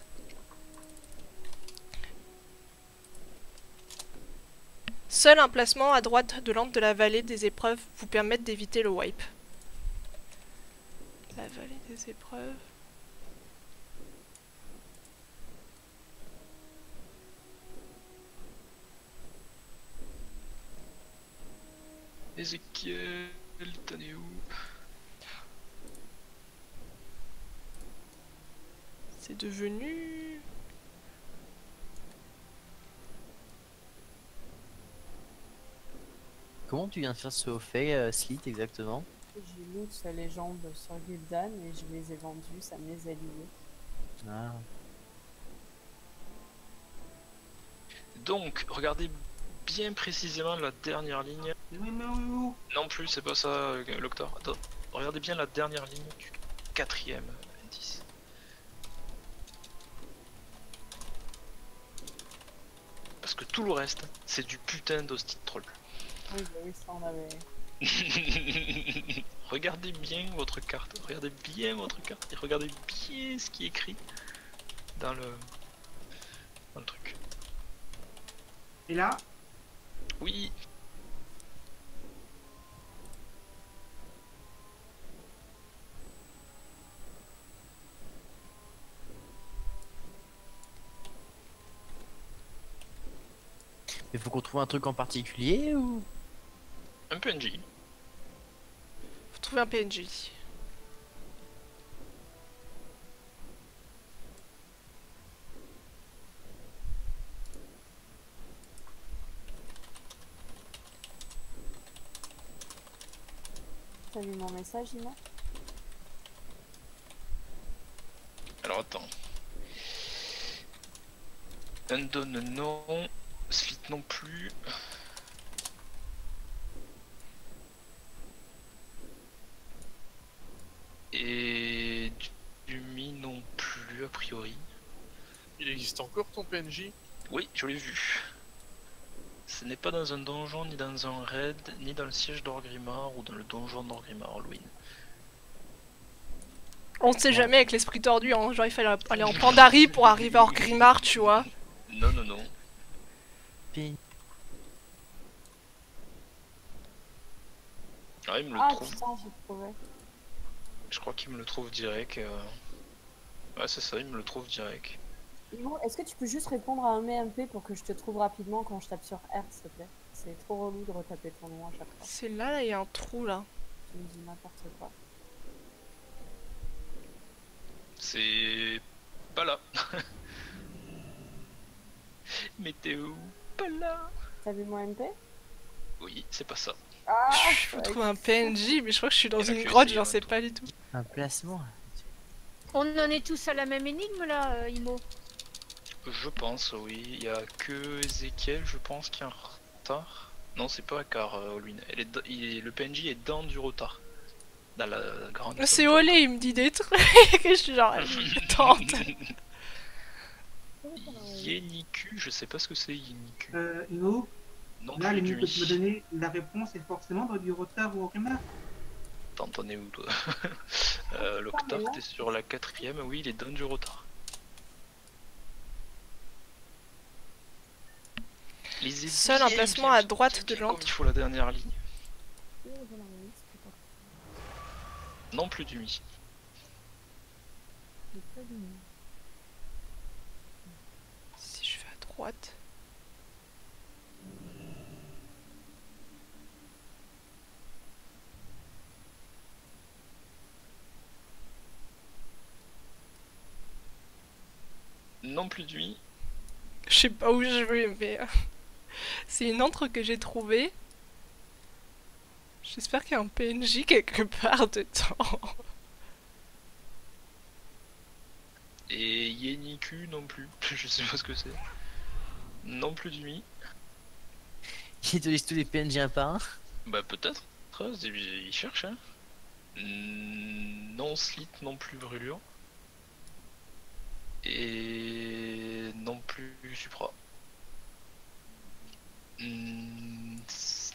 Seul un placement à droite de l'ample de la vallée des épreuves vous permet d'éviter le wipe. La vallée des épreuves. Ezekiel, t'en es où? C'est devenu... Comment tu viens de faire ce au fait, Slit, exactement? J'ai loot sa légende sur Gildan et je les ai vendus, ça me les a liés. Ah. Donc, regardez bien précisément la dernière ligne. Oui, mais oui. Non plus, c'est pas ça, Loctor. Attends, regardez bien la dernière ligne du 4ème indice. Parce que tout le reste, c'est du putain d'hostie troll. Oui, bah oui, ça on avait... Regardez bien votre carte, regardez bien votre carte et regardez bien ce qui est écrit dans le truc. Et là, Oui. Mais faut qu'on trouve un truc en particulier ou? Un PNJ. Faut trouver un PNJ. T'as vu mon message, Ima? Alors attends. Undone non. Slit non plus. Et Dumi non plus a priori. Il existe encore ton PNJ? Oui, je l'ai vu. Ce n'est pas dans un donjon, ni dans un raid, ni dans le siège d'Orgrimmar ou dans le donjon d'Orgrimmar, Halloween. On ne sait jamais avec l'esprit tordu, hein. Genre il fallait aller en Pandarie pour arriver à Orgrimmar, tu vois. Non, non, non. Ah, il me le Ah trouve. putain, j'ai trouvé. Je crois qu'il me le trouve direct. Ouais, c'est ça, il me le trouve direct. Imo, est-ce que tu peux juste répondre à un MP pour que je te trouve rapidement quand je tape sur R, s'il te plaît? C'est trop relou de retaper ton nom à chaque fois. C'est là, il y a un trou là. Tu me dis n'importe quoi. C'est pas là. Météo, pas là. T'as vu mon MP? Oui, c'est pas ça. Ah, Je peux trouver un PNJ, mais je crois que je suis dans Il y en a une que grotte, essayer, j'en en sais tout. pas du tout. Un placement? On en est tous à la même énigme là, Imo. Je pense, oui. Il y a que Ezekiel, je pense, qui est en retard. Non, c'est pas car Halloween. Le PNJ est dans du retard. Dans la grande. C'est Olé, il me dit des trucs. Je suis genre, tente. Yeniku, je sais pas ce que c'est Yeniku. Imo, Non, là, plus les du minutes que tu m'as donné, la réponse est forcément dans du retard ou au primaire. T'en es où toi? L'octave, t'es sur la 4ème, oui, il est dans du retard. Lisez Seul un bien, placement bien, à droite de bien comme l'entre. il faut la dernière ligne. Non plus du mi. Si je fais à droite. Non plus du mi. Je sais pas où je vais, mais... C'est une encre que j'ai trouvée. J'espère qu'il y a un PNJ quelque part dedans. Et Yeniku non plus. Je sais pas ce que c'est. Non plus du mi. Il te liste tous les PNJ un par un. Bah peut-être. Il cherche hein. Non slit non plus brûlure. Et non plus supra.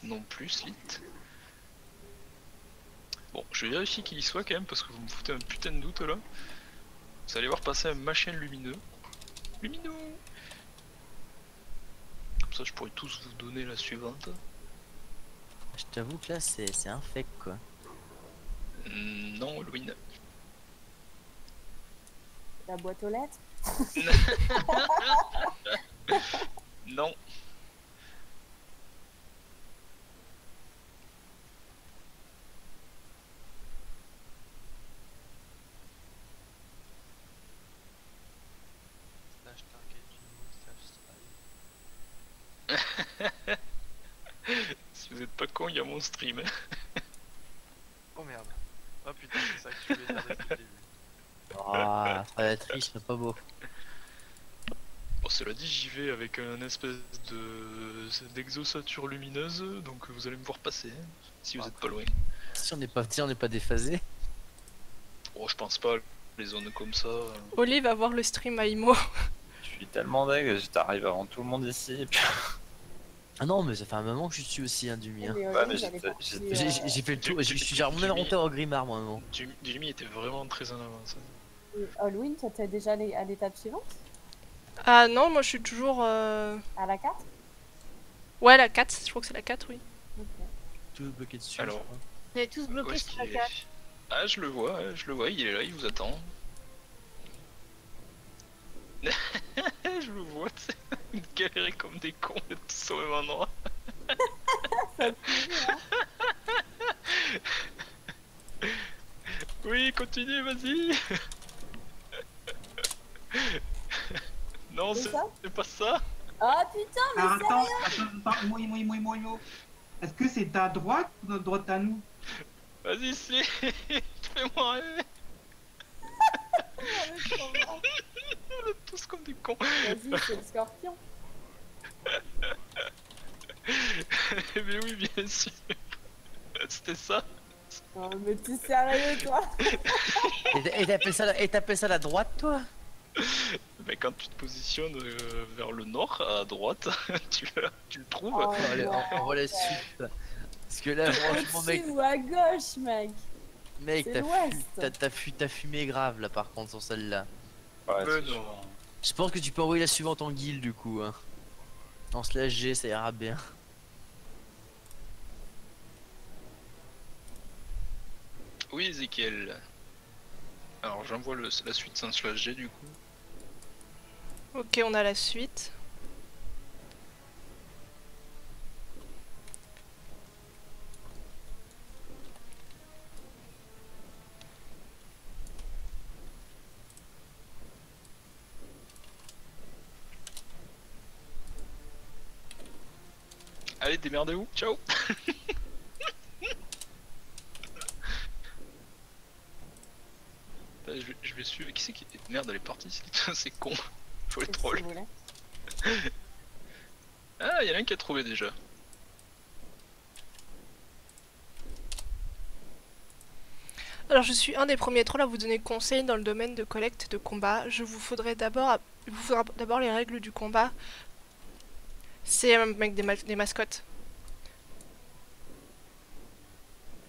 Non plus slit. Bon, je vais vérifier qu'il y soit quand même parce que vous me foutez un putain de doute là. Vous allez voir passer un machin lumineux. Lumineux. Comme ça je pourrais tous vous donner la suivante. Je t'avoue que là c'est un fake quoi. Non, Halloween. La boîte aux lettres. Non. Si vous êtes pas con, il y a mon stream. Oh merde. Oh putain, c'est ça que je voulais dire depuis le début. Ah, ça va être riche, mais pas beau. Bon, cela dit, j'y vais avec un espèce d'exosature lumineuse, donc vous allez me voir passer, hein, si vous êtes pas loin. Si on n'est pas déphasé. Oh, je pense pas, les zones comme ça. Oli va voir le stream à Imo. Je suis tellement deg, j'arrive avant tout le monde ici. Et puis... Ah non, mais ça fait un moment que je suis aussi un Dumi. Hein. Ouais, mais j'ai fait le tour, je suis remonté en monté au Grimard moi. Non. Dumi était vraiment très en avance. Et Halloween, toi t'es déjà à l'étape suivante? Ah non, moi je suis toujours... À la 4? Ouais, la 4, je crois que c'est la 4, oui. Okay. Tout bloqué dessus. Alors, On est tous bloqués sur la 4. Ah, je le vois, il est là, il vous attend. Je le vois, galérer comme des cons, tous au même endroit. Oui, continue, vas-y. Non, c'est pas ça. Ah putain, mais attends, sérieux? attends, moi. Est-ce que c'est ta droite ou notre droite à nous? Vas-y, Slay, fais-moi rêver. On est tous comme des cons. Vas-y, c'est le scorpion. Mais oui, bien sûr. C'était ça. Non, mais t'es sérieux, toi? Et t'appelles ça la droite, toi? Mais quand tu te positionnes vers le nord, à droite, tu le trouves. Oh, allez, on va la suite. Parce que là, franchement, mec. Ou à gauche, mec. Mec, C'est t'as fumé grave là par contre sur celle-là. Ouais, non. Je pense que tu peux envoyer la suivante en guild du coup. Hein. En slash G, ça ira bien. Oui, Ezekiel. Alors j'envoie la suite sans slash G du coup. Ok, on a la suite. Allez, démerdez-vous, ciao. Je vais suivre. Qui c'est qui... Merde, elle est partie, c'est con. Faut les trolls. Ah, y'en a un qui a trouvé déjà. Alors je suis un des premiers trolls à vous donner conseil dans le domaine de collecte de combat. Il vous faudra d'abord les règles du combat. C'est avec des mascottes.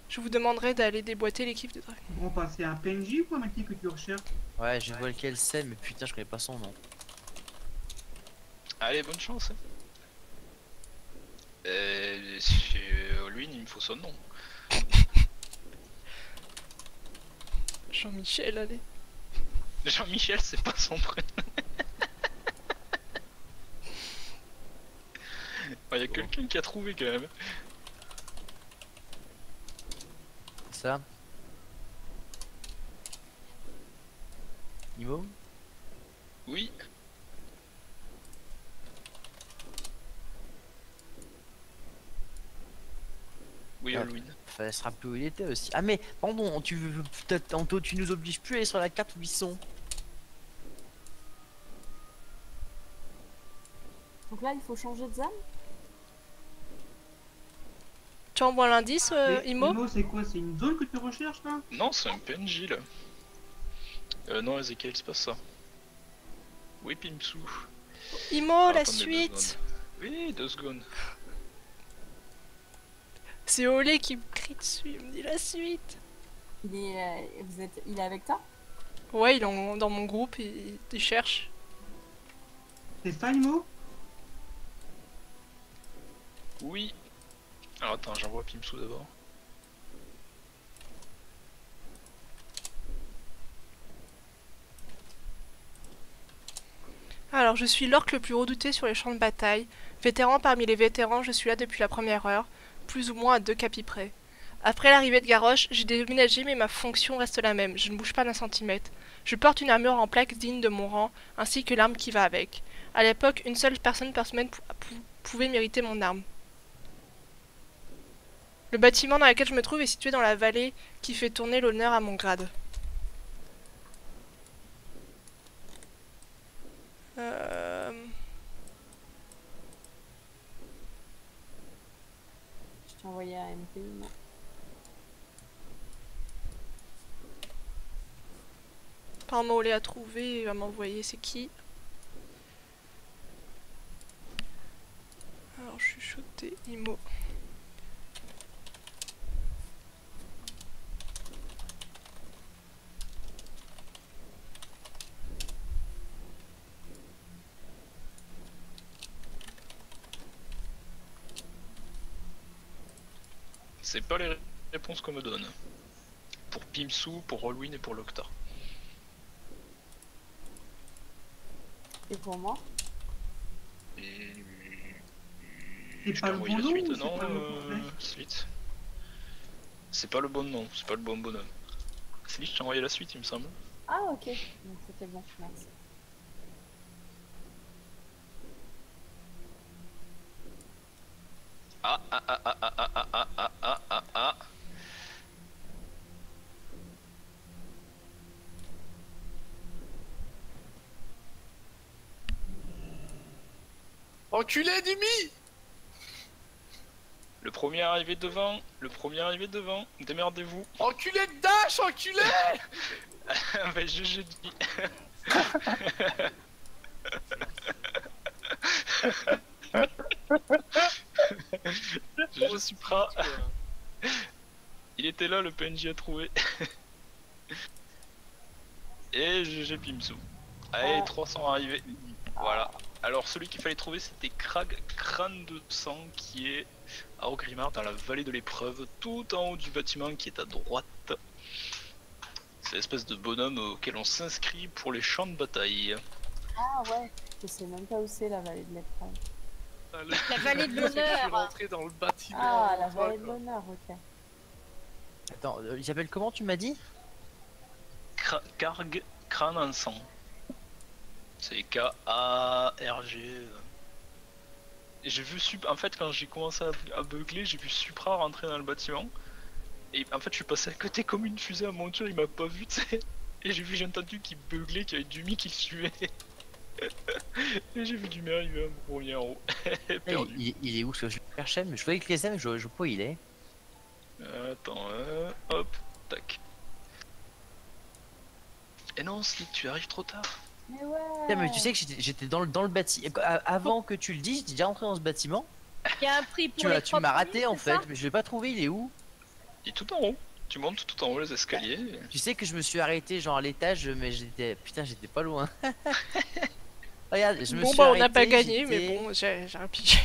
Je vous demanderai d'aller déboîter l'équipe de dragon. Bon, bah, c'est un PNJ ou un mec que tu recherches? Ouais, je vois lequel c'est, mais putain, je connais pas son nom. Allez, bonne chance. Lui, il me faut son nom. Jean-Michel, allez. Jean-Michel, c'est pas son prénom. Il y a quelqu'un qui a trouvé quand même. Ça Niveau? Oui. Oui, Halloween. Enfin, elle sera plus où il était aussi. Ah mais, pardon, Anto, tu nous obliges plus à aller sur la carte où ils sont. Donc là, il faut changer de zone. Tu envoies l'indice, Imo? Imo, c'est quoi? C'est une zone que tu recherches là? Non, c'est un PNJ là. Non, Ezekiel, c'est pas ça. Oui, Pimsou. Imo, Ah, la attendez 2 suite! secondes. Oui, 2 secondes. C'est Olé qui me crie dessus, il me dit la suite! Il est avec toi? Ouais, il est dans mon groupe, il cherche. C'est ça, Imo? Oui. Alors attends, j'envoie Pimsou d'abord. Alors, je suis l'orque le plus redouté sur les champs de bataille. Vétéran parmi les vétérans, je suis là depuis la première heure, plus ou moins à 2 capis près. Après l'arrivée de Garrosh, j'ai déménagé mais ma fonction reste la même, je ne bouge pas d'un centimètre. Je porte une armure en plaques digne de mon rang, ainsi que l'arme qui va avec. À l'époque, une seule personne par semaine pouvait mériter mon arme. Le bâtiment dans lequel je me trouve est situé dans la vallée qui fait tourner l'honneur à mon grade. Je t'ai envoyé à MP, non? Apparemment, Olé a trouvé, il va m'envoyer, c'est qui? Alors, chuchoter, Imo. C'est pas les réponses qu'on me donne. Pour Pimsou, pour Halloween et pour Loctar. Et pour moi? Je t'ai envoyé la suite, non, Slit. C'est pas le bon nom, c'est pas le bon bonhomme. Slit, je t'ai envoyé la suite, il me semble. Ah, ok. Donc c'était bon, merci. Ah. Enculé Dimi! Le premier arrivé devant, démerdez-vous. Enculé de Dash, enculé! Bah je dis. Je suis prêt. Il était là, le PNJ a trouvé. Et GG Pimsou. Allez, 300 arrivés. Voilà. Alors celui qu'il fallait trouver c'était Krag, crâne de sang, qui est à Orgrimmar dans la vallée de l'épreuve, tout en haut du bâtiment qui est à droite. C'est l'espèce de bonhomme auquel on s'inscrit pour les champs de bataille. Ah ouais, je sais même pas où c'est la vallée de l'épreuve. La vallée de l'honneur. Je suis rentré dans le bâtiment. Ah, la vallée de l'honneur, ok. Attends, il s'appelle comment tu m'as dit? Karg, crâne en sang. C'est K-A-R-G. Et j'ai vu en fait quand j'ai commencé à beugler, j'ai vu Supra rentrer dans le bâtiment. Et en fait je suis passé à côté comme une fusée à monture, il m'a pas vu, tu sais. Et j'ai entendu qu'il beuglait, qu'il y avait Dumi qui le suivait. Et j'ai vu Dumi arriver à me revenir en haut. Il est où ce jeu? Mais je voyais que les aimes, je vois pas où il est. Attends, hop, tac. Et non, si tu arrives trop tard. Mais ouais. Putain, mais tu sais que j'étais dans le bâtiment. Avant que tu le dises, j'étais déjà rentré dans ce bâtiment. Il y a un prix pour Tu m'as raté en fait, mais je l'ai pas trouvé, il est où? Il est tout en haut. Tu montes tout en haut les escaliers. Tu sais que je me suis arrêté genre à l'étage, mais j'étais pas loin. Regarde, je me suis on arrêté. n'a pas gagné, mais bon, j'ai un pigé.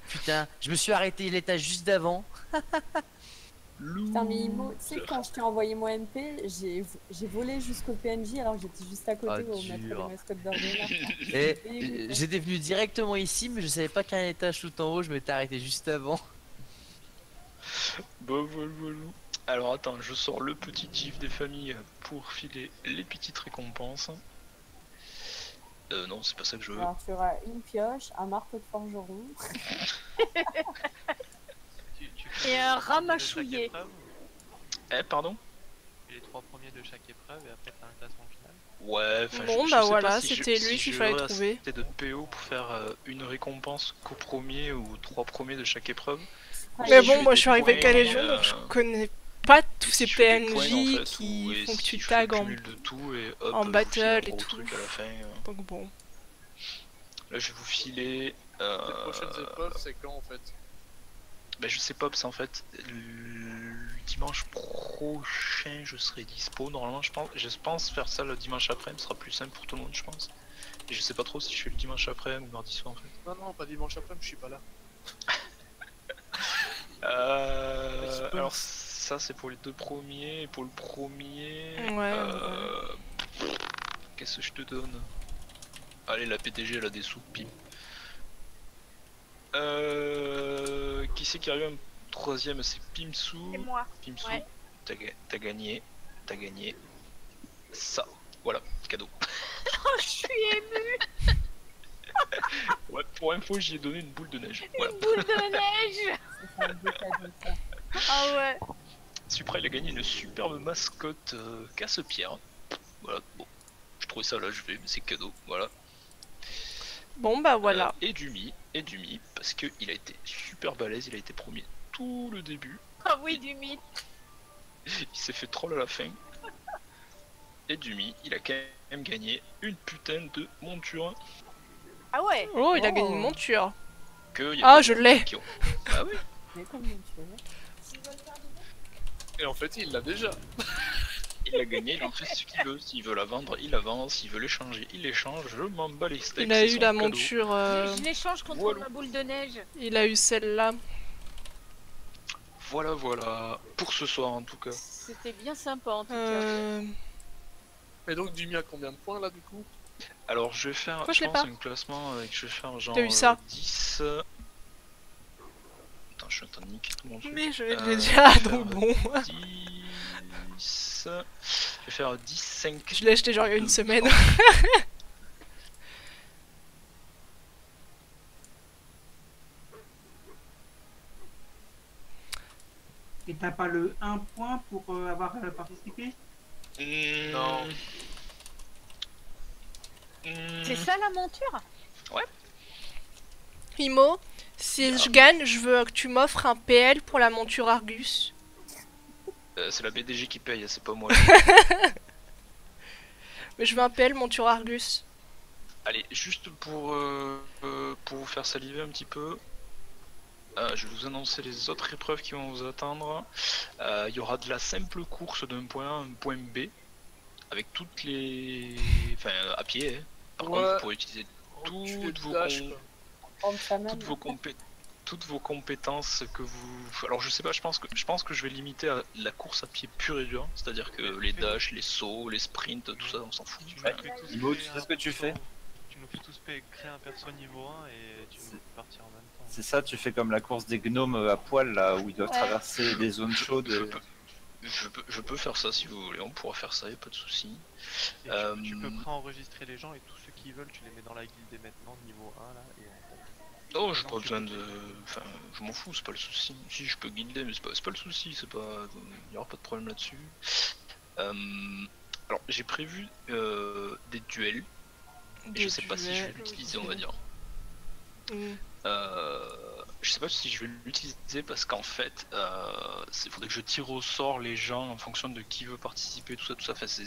Putain, je me suis arrêté l'étage juste d'avant. Putain, mais Imo, tu sais que quand je t'ai envoyé mon MP, j'ai volé jusqu'au PNJ alors que j'étais juste à côté au maître des mascottes d'Orgrimmar. Et j'étais venu directement ici, mais je savais pas qu'un étage tout en haut, je m'étais arrêté juste avant. Bon, voilà. Alors attends, je sors le petit gif des familles pour filer les petites récompenses. Non, c'est pas ça que je veux. Alors tu auras une pioche, un marteau de forgeron. Et est un ramachouillé. Eh, pardon? Les 3 premiers de chaque épreuve et après t'as un classement final. Ouais, enfin, Bon, je bah sais voilà, pas si c'était je- lui si qu'il je fallait aurais trouver. assez de PO pour faire une récompense qu'au premier ou 3 premiers de chaque épreuve. Mais Si bon, fais moi des je suis arrivé qu'à points, Légion, donc je connais pas tous ces si je fais des points, en PNJ fait, qui et font que si tu je fais le tags cumul de tout et hop, en je vous file un battle et gros tout. truc à la fin. Donc bon. Là, je vais vous filer. Les prochaines épreuves, c'est quand en fait? Bah, je sais pas, parce qu'en fait, le dimanche prochain, je serai dispo. Normalement, je pense faire ça le dimanche après, ce sera plus simple pour tout le monde, je pense. Et je sais pas trop si je fais le dimanche après ou mardi soir en fait. Non, non, pas dimanche après, je suis pas là. Alors, ça, c'est pour les 2 premiers. Et pour le premier. Ouais. Qu'est-ce que je te donne? Allez, la PTG, elle a des sous, pim. Qui c'est qui arrive en 3ème? C'est Pimsou. C'est moi. Pimsou, Ouais. t'as gagné. Ça, voilà, cadeau. Oh, je suis émue. Ouais, pour info, j'y ai donné une boule de neige. Voilà. Une boule de neige. Ah ouais. Supra, il a gagné une superbe mascotte casse-pierre. Voilà, bon, je trouvais ça là, je vais, mais c'est cadeau, voilà. Bon bah voilà. Et du mi, parce que il a été super balèze, il a été premier tout le début. Ah oui, du mythe. Il s'est fait troll à la fin. Et Dumi, il a quand même gagné une putain de monture. Ah ouais. Oh, il a gagné une monture. Ah, je l'ai. Ah oui. Et en fait, il l'a déjà. Il l'a gagné, il en fait ce qu'il veut. S'il veut la vendre, il la vend. S'il veut l'échanger, il l'échange. Je m'en bats les steaks. Il a c'est eu son la cadeau. monture. Je l'échange contre ma boule de neige. Il a eu celle-là. Voilà, voilà. Pour ce soir en tout cas. C'était bien sympa en tout cas. Et donc, Dumi a combien de points là du coup? Alors, je vais faire, Pourquoi je je l'ai pense, pas un classement avec. Je vais faire genre T'as eu ça 10. Attends, je suis en train de niquer tout mon truc. Mais je l'ai déjà, je vais donc faire bon. 10. Je vais faire 10, 5. Je l'ai acheté genre il y a une semaine. Et t'as pas le 1 point pour avoir participé? Non. C'est ça la monture? Ouais. Imo, si je gagne, je veux que tu m'offres un PL pour la monture Argus. C'est la BDG qui paye, c'est pas moi. Mais je veux un PL monture Argus. Allez, juste pour vous faire saliver un petit peu, je vais vous annoncer les autres épreuves qui vont vous attendre. Il y aura de la simple course d'un point A à un point B, avec toutes les... Enfin, à pied, hein. Par contre, vous pourrez utiliser toutes vos compétences que vous... Alors je sais pas, je pense que je vais limiter à la course à pied pure et dure, c'est-à-dire que les dash, les sauts, les sprints, tout ça, on s'en fout. Ibo, tu sais ce que tu fais? Tu nous fais tous créer un perso niveau 1 et tu nous fais partir en même temps. C'est ça, tu fais comme la course des gnomes à poil là où ils doivent traverser des zones chaudes. Je peux faire ça si vous voulez, on pourra faire ça, y'a pas de soucis. Et tu peux préenregistrer les gens et tous ceux qui veulent, tu les mets dans la guilde dès maintenant, niveau 1 là. Et oh, j'ai pas besoin de... Enfin, je m'en fous, c'est pas le souci. Si, je peux guilder, mais c'est pas le souci, c'est pas... Il y aura pas de problème là-dessus. Alors, j'ai prévu des duels. Et je sais pas si je vais l'utiliser, on va dire. Je sais pas si je vais l'utiliser parce qu'en fait, il faudrait que je tire au sort les gens en fonction de qui veut participer, tout ça. Enfin, c'est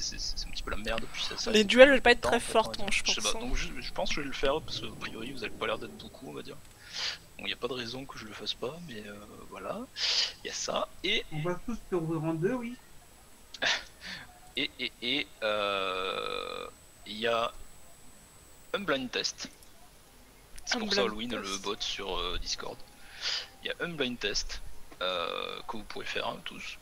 un petit peu la merde. Puis ça, les duels vont pas être très fortes, moi, je pense. Je sais pas, donc je pense que je vais le faire parce qu'a priori vous avez pas l'air d'être beaucoup, on va dire. Donc il n'y a pas de raison que je le fasse pas, mais voilà. Il y a ça et. On va tous se rouvrir en deux, oui. Il y a un blind test. C'est pour ça Halloween le bot sur Discord. Il y a un blind test que vous pourrez faire tous.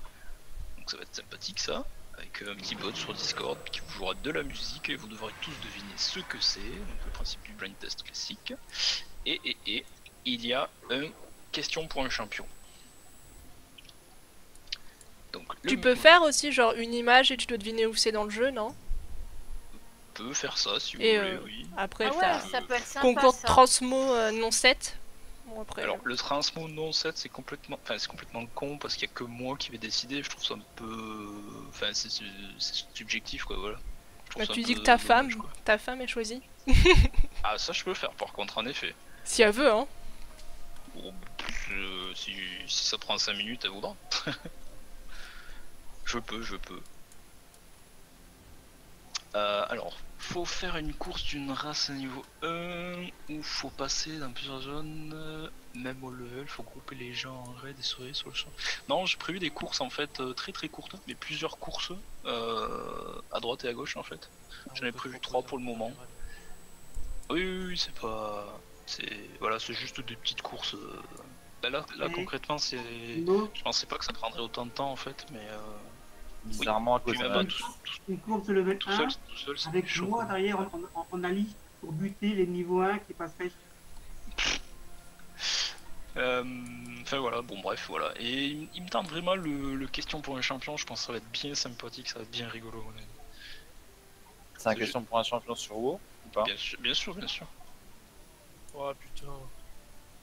Donc ça va être sympathique ça. Avec un petit bot sur Discord qui vous jouera de la musique et vous devrez tous deviner ce que c'est. Donc le principe du blind test classique. Et il y a un question pour un champion. Donc, tu peux faire aussi genre une image et tu dois deviner où c'est dans le jeu, non? On peut faire ça si vous voulez, oui. Après, ça peut être sympa, concours de ça. transmo non 7. Bon, après, Alors le transmo non 7 c'est complètement con parce qu'il y a que moi qui vais décider. Je trouve ça un peu, enfin c'est subjectif quoi, voilà. Je trouve bah, ça tu un dis peu que ta dommage, femme, quoi. est choisie. Ah ça je peux le faire par contre en effet. Si elle veut, hein. Bon, si ça prend 5 minutes elle voudra. Je peux. Alors, faut faire une course d'une race à niveau 1 ou faut passer dans plusieurs zones, même au level, faut grouper les gens en raid et sourire sur le champ. Non, j'ai prévu des courses en fait très courtes, mais plusieurs courses à droite et à gauche en fait. J'en ai prévu 3 pour le moment. Oui, c'est pas... Voilà, c'est juste des petites courses. Là concrètement, c'est... Je pensais pas que ça prendrait autant de temps en fait, mais... Bizarrement, à cause de une course de level 1 tout seul, avec moi derrière en allié pour buter les niveaux 1 qui passeraient. Enfin voilà, bon bref, voilà. Et il me tente vraiment le question pour un champion, je pense que ça va être bien sympathique, ça va être bien rigolo. C'est un question pour un champion sur WoW ou pas? Bien sûr. Oh putain.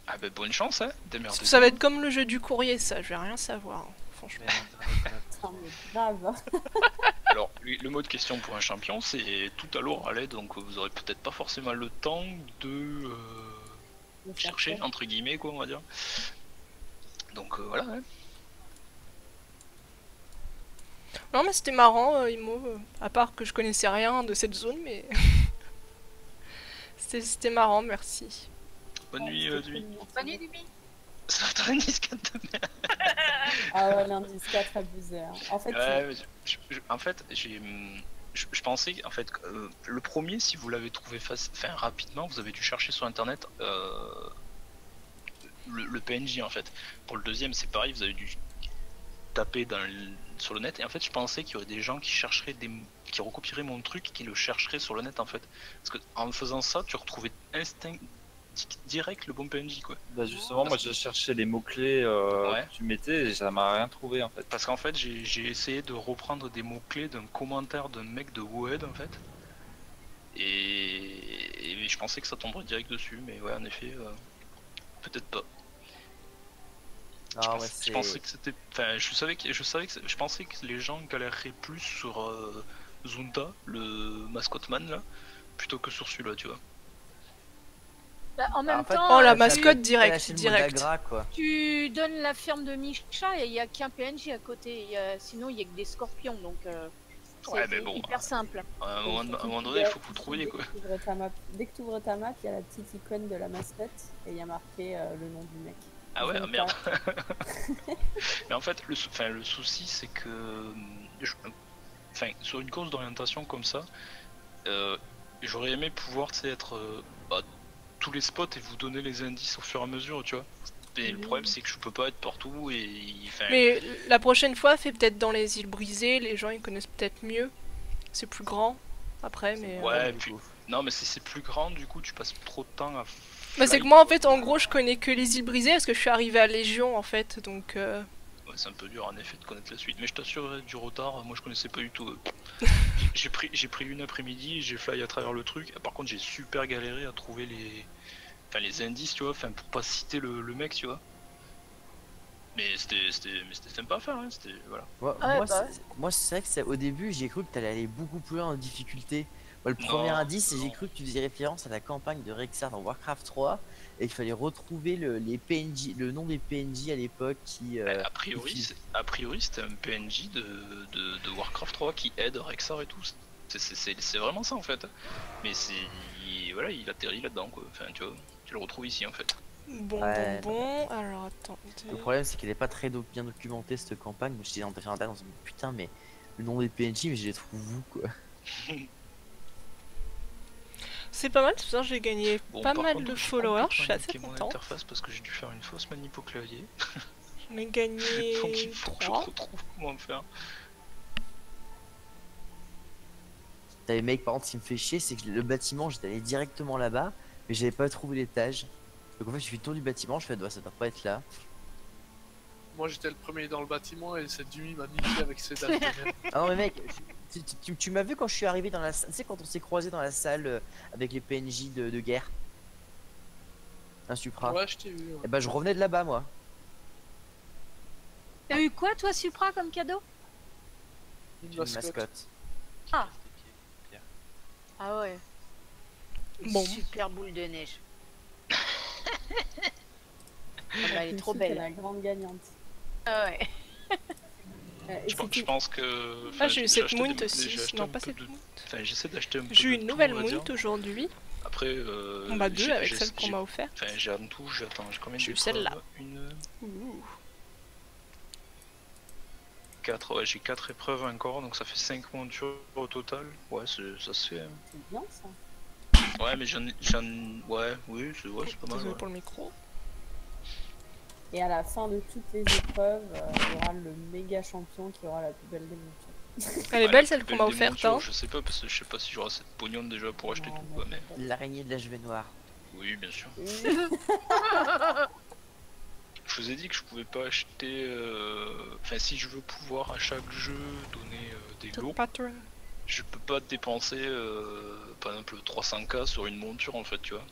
Ah bah bonne chance hein, démerdez. Ça va être comme le jeu du courrier ça, je vais rien savoir, franchement. Grave. Alors le mode question pour un champion c'est tout à l'oral, donc vous aurez peut-être pas forcément le temps de chercher entre guillemets quoi on va dire. Donc voilà. Hein. Non mais c'était marrant, Imo, à part que je connaissais rien de cette zone, mais c'était marrant, merci. Bonne nuit, Dumi. Bonne nuit, Dumi. Ça va être un indice 4 de merde. Ah ouais, l'indice 4 abusé. Hein. En fait, je pensais en fait le premier, si vous l'avez trouvé rapidement, vous avez dû chercher sur internet le PNJ en fait. Pour le deuxième, c'est pareil, vous avez dû taper sur le net, et en fait je pensais qu'il y aurait des gens qui chercheraient qui recopieraient mon truc, qui le chercheraient sur le net en fait. Parce que en faisant ça, tu retrouvais direct le bon PNJ quoi. Bah justement, moi j'ai cherché les mots-clés que tu mettais et ça m'a rien trouvé en fait. Parce qu'en fait j'ai essayé de reprendre des mots-clés d'un commentaire d'un mec de WoW en fait. Et je pensais que ça tomberait direct dessus, mais ouais en effet, peut-être pas. Je pensais que c'était... Enfin, je pensais que les gens galéreraient plus sur Zunta, le mascotman là, plutôt que sur celui-là, tu vois. Bah, en même temps, la mascotte direct. Tu donnes la ferme de Misha et il n'y a qu'un PNJ à côté. Sinon, il n'y a que des scorpions, donc c'est hyper simple. À un moment donné, il faut que vous trouviez quoi. Dès que tu ouvres ta map, il y a la petite icône de la mascotte et il y a marqué le nom du mec. Ah ouais, merde. Mais en fait, le souci c'est que, sur une course d'orientation comme ça, j'aurais aimé pouvoir être tous les spots et vous donner les indices au fur et à mesure, tu vois. Mais le problème c'est que je peux pas être partout Mais la prochaine fois, fais peut-être dans les îles brisées, les gens ils connaissent peut-être mieux. C'est plus grand après, mais. Ouais, puis... non, mais si c'est plus grand, du coup tu passes trop de temps à. Bah c'est que moi en fait en gros je connais que les îles brisées parce que je suis arrivé à Légion en fait donc ouais, c'est un peu dur en effet de connaître la suite, mais je t'assure du retard, moi je connaissais pas du tout. J'ai pris une après-midi, j'ai fly à travers le truc, par contre j'ai super galéré à trouver les indices tu vois, pour pas citer le mec tu vois. Mais c'était sympa à faire hein, c'était voilà. Moi c'est vrai que au début j'ai cru que t'allais aller beaucoup plus loin en difficulté. Le premier indice, j'ai cru que tu faisais référence à la campagne de Rexxar dans Warcraft 3 et qu'il fallait retrouver les PNJ, le nom des PNJ à l'époque qui. A priori, c'était un PNJ de Warcraft 3 qui aide Rexxar et tout. C'est vraiment ça en fait. Mais voilà, il atterrit là-dedans quoi. Enfin, tu vois, tu le retrouves ici en fait. Bon. Alors attends. Le problème, c'est qu'elle est pas très bien documentée cette campagne. Moi, j'étais en train de putain, mais le nom des PNJ, mais je les trouve où quoi. C'est pas mal, tout ça, j'ai gagné pas mal de followers, je suis assez mon content. interface parce que j'ai dû faire une fausse manip au clavier. J'en ai gagné Donc il faut que je retrouve comment faire. T'as les mecs, par contre, ce qui me fait chier, c'est que le bâtiment, j'étais allé directement là-bas, mais j'avais pas trouvé l'étage. Donc en fait, je suis le tour du bâtiment, je fais, ça doit pas être là. Moi j'étais le premier dans le bâtiment et cette Dumi m'a niqué avec ses dalles de merde. Ah non mais mec, tu m'as vu quand je suis arrivé dans la salle, tu sais quand on s'est croisé dans la salle avec les PNJ de guerre. Ah ouais, merde. Ah non mais mec, tu m'as vu quand je suis arrivé dans la salle, tu sais quand on s'est croisé dans la salle avec les PNJ de guerre. Tu sais quand on s'est croisé dans la salle avec les PNJ de guerre. Tu sais quand on s'est croisé dans la salle avec les PNJ de guerre. Un Supra. Ouais, je t'ai vu. Ouais. Et bah je revenais de là-bas moi. T'as eu quoi, toi, Supra, comme cadeau? Une mascotte. Ah. Ah ouais. Bon. Super boule de neige. Ah bah, elle est trop C'est belle. la grande gagnante. Ah ouais. Je pense que. Ah, j'ai eu cette acheté mount des- aussi. j'ai acheté Non, un pas peu cette de- mount. Enfin, j'essaie d'acheter un peu. J'ai eu de une tout, nouvelle on va dire. mount aujourd'hui. Après. On va deux j'ai- avec j'ai- celle qu'on j'ai- m'a offerte. Enfin, j'ai en tout, j'ai combien J'ai eu d'épreuves celle-là. Une. Ouh. 4, ouais, j'ai 4 épreuves encore, donc ça fait 5 montures au total. Ouais, ça se fait. Hein. C'est bien ça. Ouais, mais ouais, oui, c'est pas mal. Désolé Ouais. pour le micro. Et à la fin de toutes les épreuves, il y aura le méga champion qui aura la plus belle des montures. Elle est Ouais, belle la celle plus qu'on m'a belle des offerte. montures, Hein. Je sais pas, parce que je sais pas si j'aurai cette pognon déjà pour acheter tout, quoi, mais. L'araignée de la cheveux noire. Oui, bien sûr. Je vous ai dit que je pouvais pas acheter. Enfin, si je veux pouvoir à chaque jeu donner des lots, je peux pas dépenser par exemple 300K sur une monture en fait, tu vois.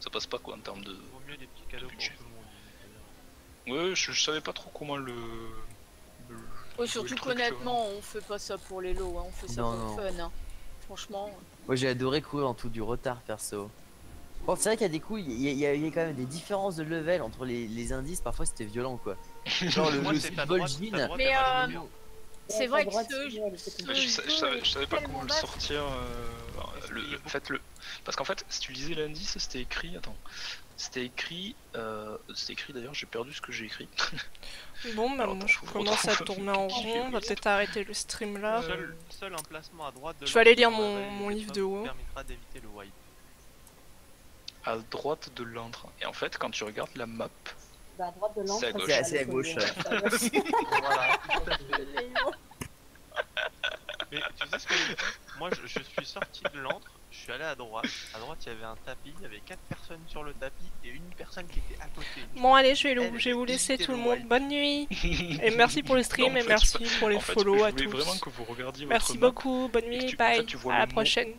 Ça passe pas quoi en termes de. Vaut mieux des petits cadeaux pour tout le monde. Ouais, je savais pas trop comment le. Ouais, surtout truc, qu'honnêtement, on fait pas ça pour les lots, hein. On fait ça Non, pour non. le fun. Hein. Franchement. Moi j'ai adoré courir en tout du retard perso. Bon, c'est vrai qu'il y a des coups, il y a quand même des différences de level entre les indices, parfois c'était violent quoi. Genre Moi, le c'est ta football droite, jean. ta droite, Mais elle va le mieux. c'est vrai que ce Je savais pas comment le vaste. sortir. En fait, parce qu'en fait, si tu lisais l'indice, c'était écrit. Attends. C'était écrit d'ailleurs, j'ai perdu ce que j'ai écrit. Bon, bah, Alors, moi attends, je faut que je commence à retrouve. tourner en rond. On va peut-être arrêter le stream là. Seul emplacement à droite de Je vais aller lire l'antre mon livre de haut. permettra d'éviter le wipe. À droite de l'antre. Et en fait, quand tu regardes la map, Bah, à droite de l'encre, c'est à gauche. C'est à gauche. Voilà, tout à fait. Mais tu sais ce que moi je suis sorti de l'antre, je suis allé à droite. À droite il y avait un tapis, il y avait 4 personnes sur le tapis et une personne qui était à côté. Bon, allez, je vais Elle vous laisser éviter tout le le monde. wipe. Bonne nuit. Et merci pour le stream Non, en et fait, merci pour les en fait, follow à je voulais tous. vraiment que vous regardiez votre Merci map beaucoup. Bonne et que nuit. en Bye. fait, tu vois À le la mot. prochaine.